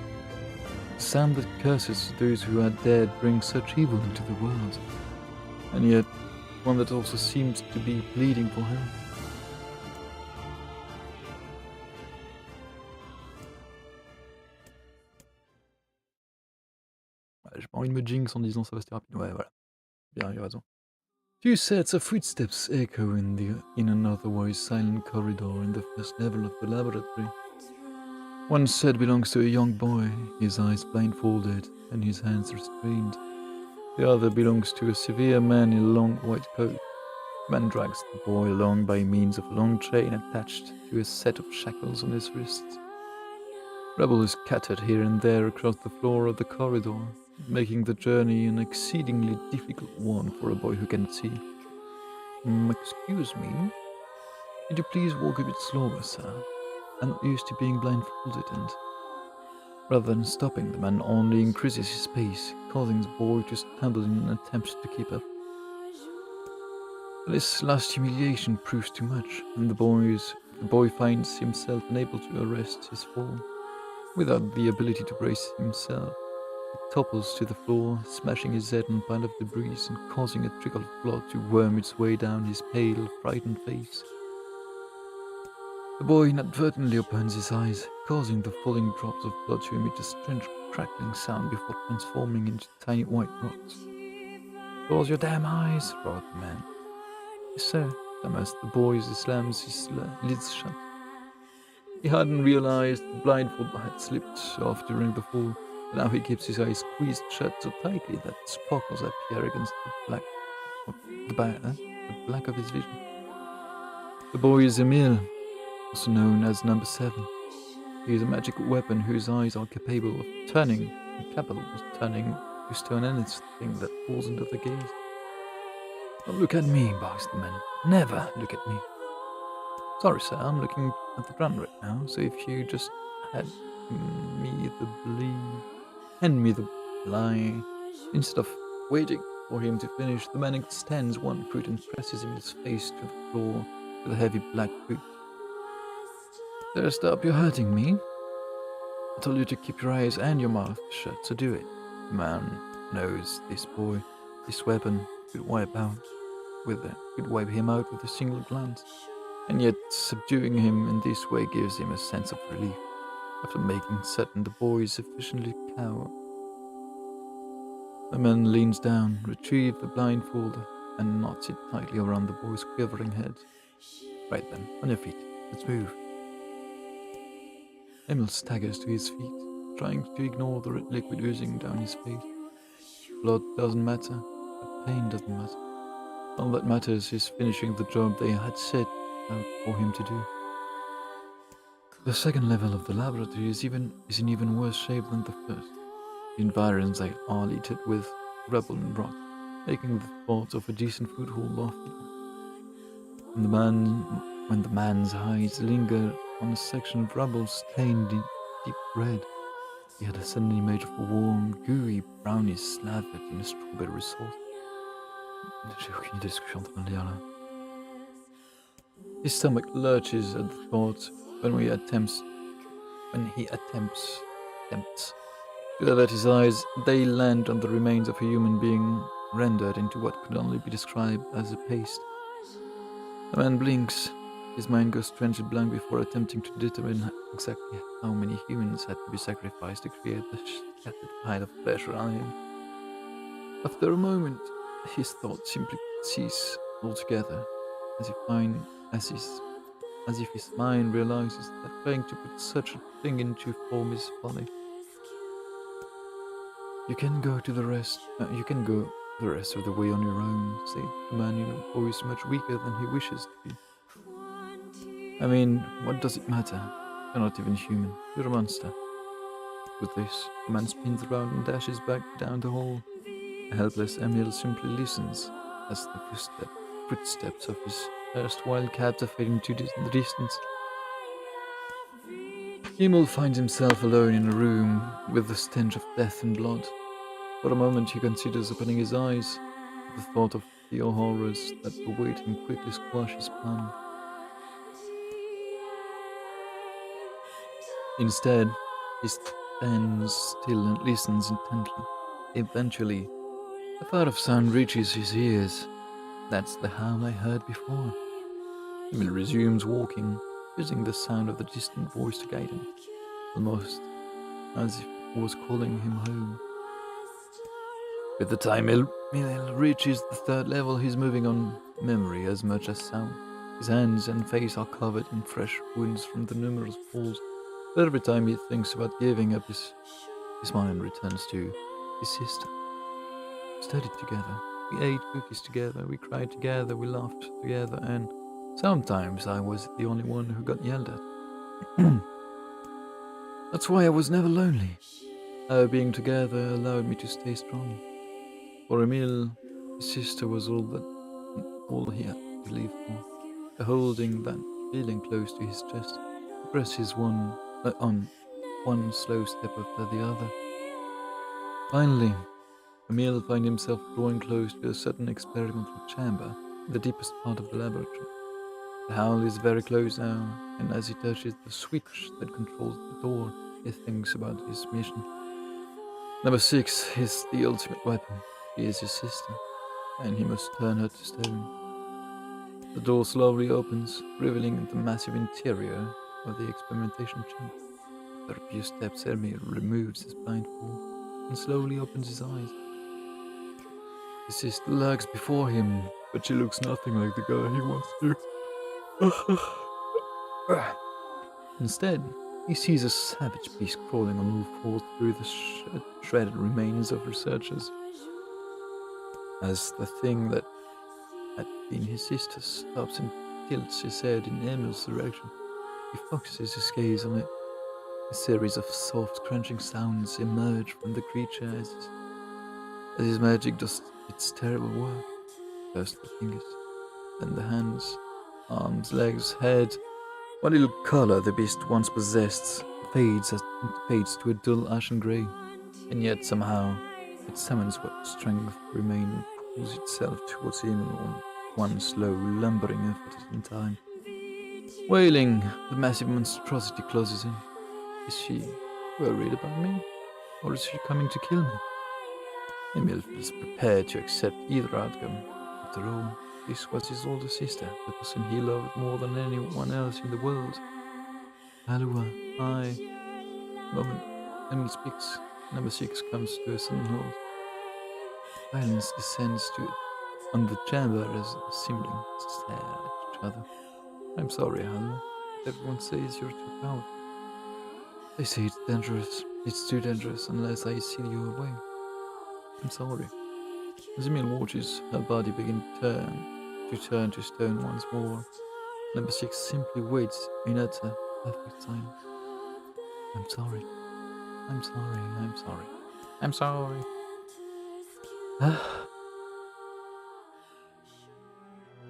A sound that curses those who had dared bring such evil into the world, and yet one that also seems to be pleading for help. J'ai pas envie de me jinx en disant ça va se rapide. Ouais, voilà. Bien, il a raison. Two sets of footsteps echo in an otherwise silent corridor in the first level of the laboratory. One set belongs to a young boy, his eyes blindfolded and his hands restrained. The other belongs to a severe man in a long white coat. The man drags the boy along by means of a long chain attached to a set of shackles on his wrists. Rubble is scattered here and there across the floor of the corridor, making the journey an exceedingly difficult one for a boy who cannot see. Excuse me? Could you please walk a bit slower, sir? I'm not used to being blindfolded, and rather than stopping, the man only increases his pace, causing the boy to stumble in an attempt to keep up. This last humiliation proves too much, and the boy finds himself unable to arrest his fall. Without the ability to brace himself, he topples to the floor, smashing his head on a pile of debris and causing a trickle of blood to worm its way down his pale, frightened face. The boy inadvertently opens his eyes, causing the falling drops of blood to emit a strange crackling sound before transforming into tiny white rocks. "Close your damn eyes!" roared the man. "Yes, sir," stammered the boy as he slams his lids shut. He hadn't realized the blindfold had slipped off during the fall, but now he keeps his eyes squeezed shut so tightly that sparkles appear against the black of his vision. The boy is Emil, also known as Number 7. He is a magical weapon whose eyes are capable of turning to stone anything that falls under the gaze. "Don't look at me," barks the man. "Never look at me." "Sorry, sir, I'm looking at the ground right now, so if you just hand me the blind." Instead of waiting for him to finish, the man extends one foot and presses him in his face to the floor with a heavy black boot. "Sir, stop, you're hurting me. I told you to keep your eyes and your mouth shut, so do it." The man knows this weapon could wipe him out with a single glance, and yet subduing him in this way gives him a sense of relief, after making certain the boy is sufficiently cowed. The man leans down, retrieves the blindfold, and knots it tightly around the boy's quivering head. "Right then, on your feet, let's move." Emil staggers to his feet, trying to ignore the red liquid oozing down his face. Blood doesn't matter, but pain doesn't matter. All that matters is finishing the job they had set out for him to do. The second level of the laboratory is in even worse shape than the first. The environs are littered with rubble and rock, making the thought of a decent foothold laughable. When the man's eyes linger on a section of rubble stained in deep red, he had a sudden image of a warm, gooey brownie slathered in a strawberry sauce. J'ai aucune idée de ce que je suis en train de lire là. His stomach lurches at the thought when he attempts to avert his eyes. They land on the remains of a human being rendered into what could only be described as a paste. The man blinks. His mind goes strangely blank before attempting to determine exactly how many humans had to be sacrificed to create the scattered pile of flesh around him. After a moment, his thoughts simply cease altogether, as if his mind realizes that trying to put such a thing into form is folly. You can go the rest of the way on your own," said the man in a voice much weaker than he wishes to be. "I mean, what does it matter? You're not even human. You're a monster." With this, the man spins around and dashes back down the hall. A helpless Emil simply listens as the footsteps of his erstwhile captor fade into the distance. Emil finds himself alone in a room with the stench of death and blood. For a moment he considers opening his eyes. The thought of the horrors that await him quickly squashes plan. Instead, he stands still and listens intently. Eventually, a thud of sound reaches his ears. That's the howl I heard before. Emil resumes walking, using the sound of the distant voice to guide him, almost as if it was calling him home. By the time Emil reaches the third level, he's moving on memory as much as sound. His hands and face are covered in fresh wounds from the numerous falls, but every time he thinks about giving up, his mind returns to his sister. We studied together, we ate cookies together, we cried together, we laughed together, and sometimes I was the only one who got yelled at. That's why I was never lonely. Our being together allowed me to stay strong. For Emil, his sister was all he had to live for. Holding that feeling close to his chest, he pressed his on one slow step after the other. Finally, Emil found himself drawing close to a certain experimental chamber in the deepest part of the laboratory. The howl is very close now, and as he touches the switch that controls the door, he thinks about his mission. Number 6 is the ultimate weapon. She is his sister, and he must turn her to stone. The door slowly opens, revealing the massive interior of the experimentation chamber. After a few steps, Emil removes his blindfold and slowly opens his eyes. His sister lurks before him, but she looks nothing like the guy he wants to. Instead, he sees a savage beast crawling on all fours through the shredded remains of researchers. As the thing that had been his sister stops and tilts his head in Emil's direction, he focuses his gaze on it. A series of soft crunching sounds emerge from the creature as his magic does its terrible work. First the fingers, then the hands, arms, legs, head. What little color the beast once possessed fades to a dull ashen grey, and yet somehow it summons what strength remains and pulls itself towards him in one slow, lumbering effort in time. Wailing, the massive monstrosity closes in. Is she worried about me? Or is she coming to kill me? Emil feels prepared to accept either outcome. After all, this was his older sister, the person he loved more than anyone else in the world. Alua, hi. Moment, Emil speaks. Number 6 comes to a sudden halt. Silence descends on the chamber as the siblings stare at each other. I'm sorry, Alua. Everyone says you're too powerful. They say it's dangerous. It's too dangerous unless I seal you away. I'm sorry. As Emil watches her body begin to turn to stone once more, Number 6 simply waits in utter perfect silence. I'm sorry. I'm sorry. I'm sorry. I'm sorry.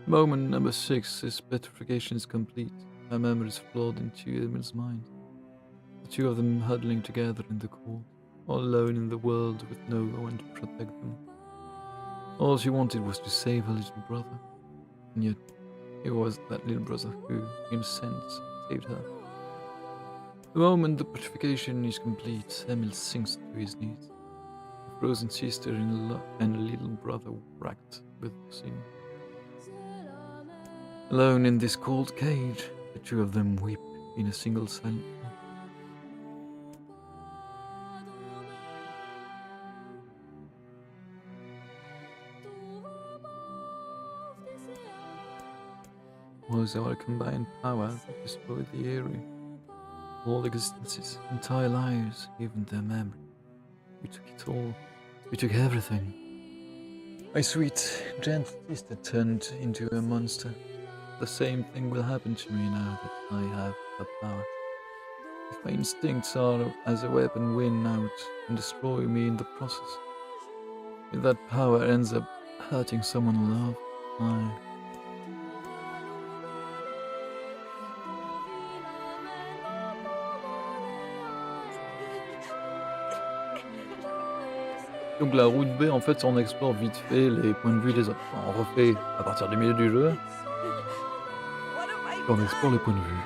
Moment number 6, his petrification is complete. Her memories flowed into Emil's mind. The two of them huddling together in the cold, all alone in the world with no one to protect them. All she wanted was to save her little brother, and yet it was that little brother who, in a sense, saved her. The moment the petrification is complete, Emil sinks to his knees. A frozen sister and a little brother racked with sin. Alone in this cold cage, the two of them weep in a single silent flow. Was our combined power that destroyed the area. All existences, entire lives, even their memory. We took it all. We took everything. My sweet, gentle sister turned into a monster. The same thing will happen to me now that I have her power. If my instincts are as a weapon win out and destroy me in the process. If that power ends up hurting someone I love, Donc la route B, en fait, on explore vite fait les points de vue des autres. Enfin, on refait à partir du milieu du jeu. On explore les points de vue.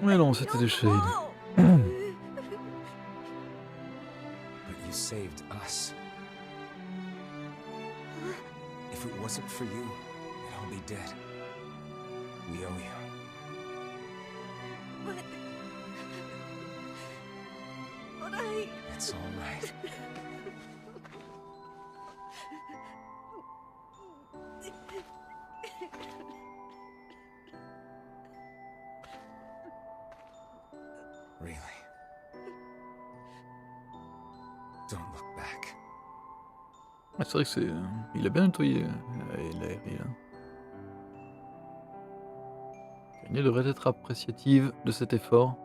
Mais non, c'était des shades. But you saved us. If it wasn't for you, we'd all be dead. We owe you. It's all right. Really? Don't look back. Ah, c'est vrai que c'est... il a bien nettoyé, Larry, là. Ok. Nier devrait être appréciative de cet effort.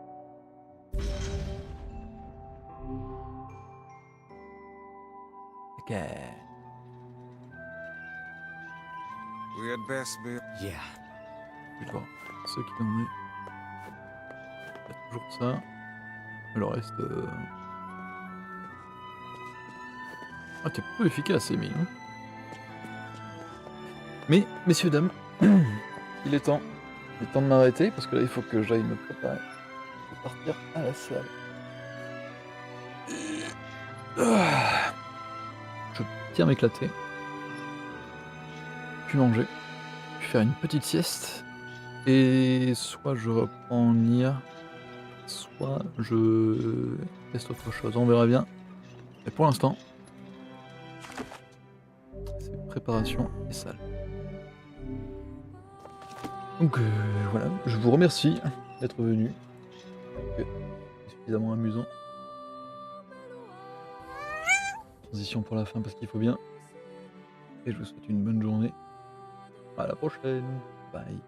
Ok. We had best be. Yeah. Je vais voir ce qu'il en est. Il y a toujours ça. Le reste... Ah, t'es peu efficace, Emile. Hein. Mais, messieurs, dames, il est temps. Il est temps de m'arrêter, parce que là, il faut que j'aille me préparer pour partir à la salle. Je vais bien m'éclater. Puis manger. Puis faire une petite sieste. Et soit je reprends NieR, soit je teste autre chose. On verra bien. Mais pour l'instant, c'est préparation et salle. Donc voilà, je vous remercie d'être venu. C'est suffisamment amusant. Transition pour la fin parce qu'il faut bien. Et je vous souhaite une bonne journée. À la prochaine. Bye.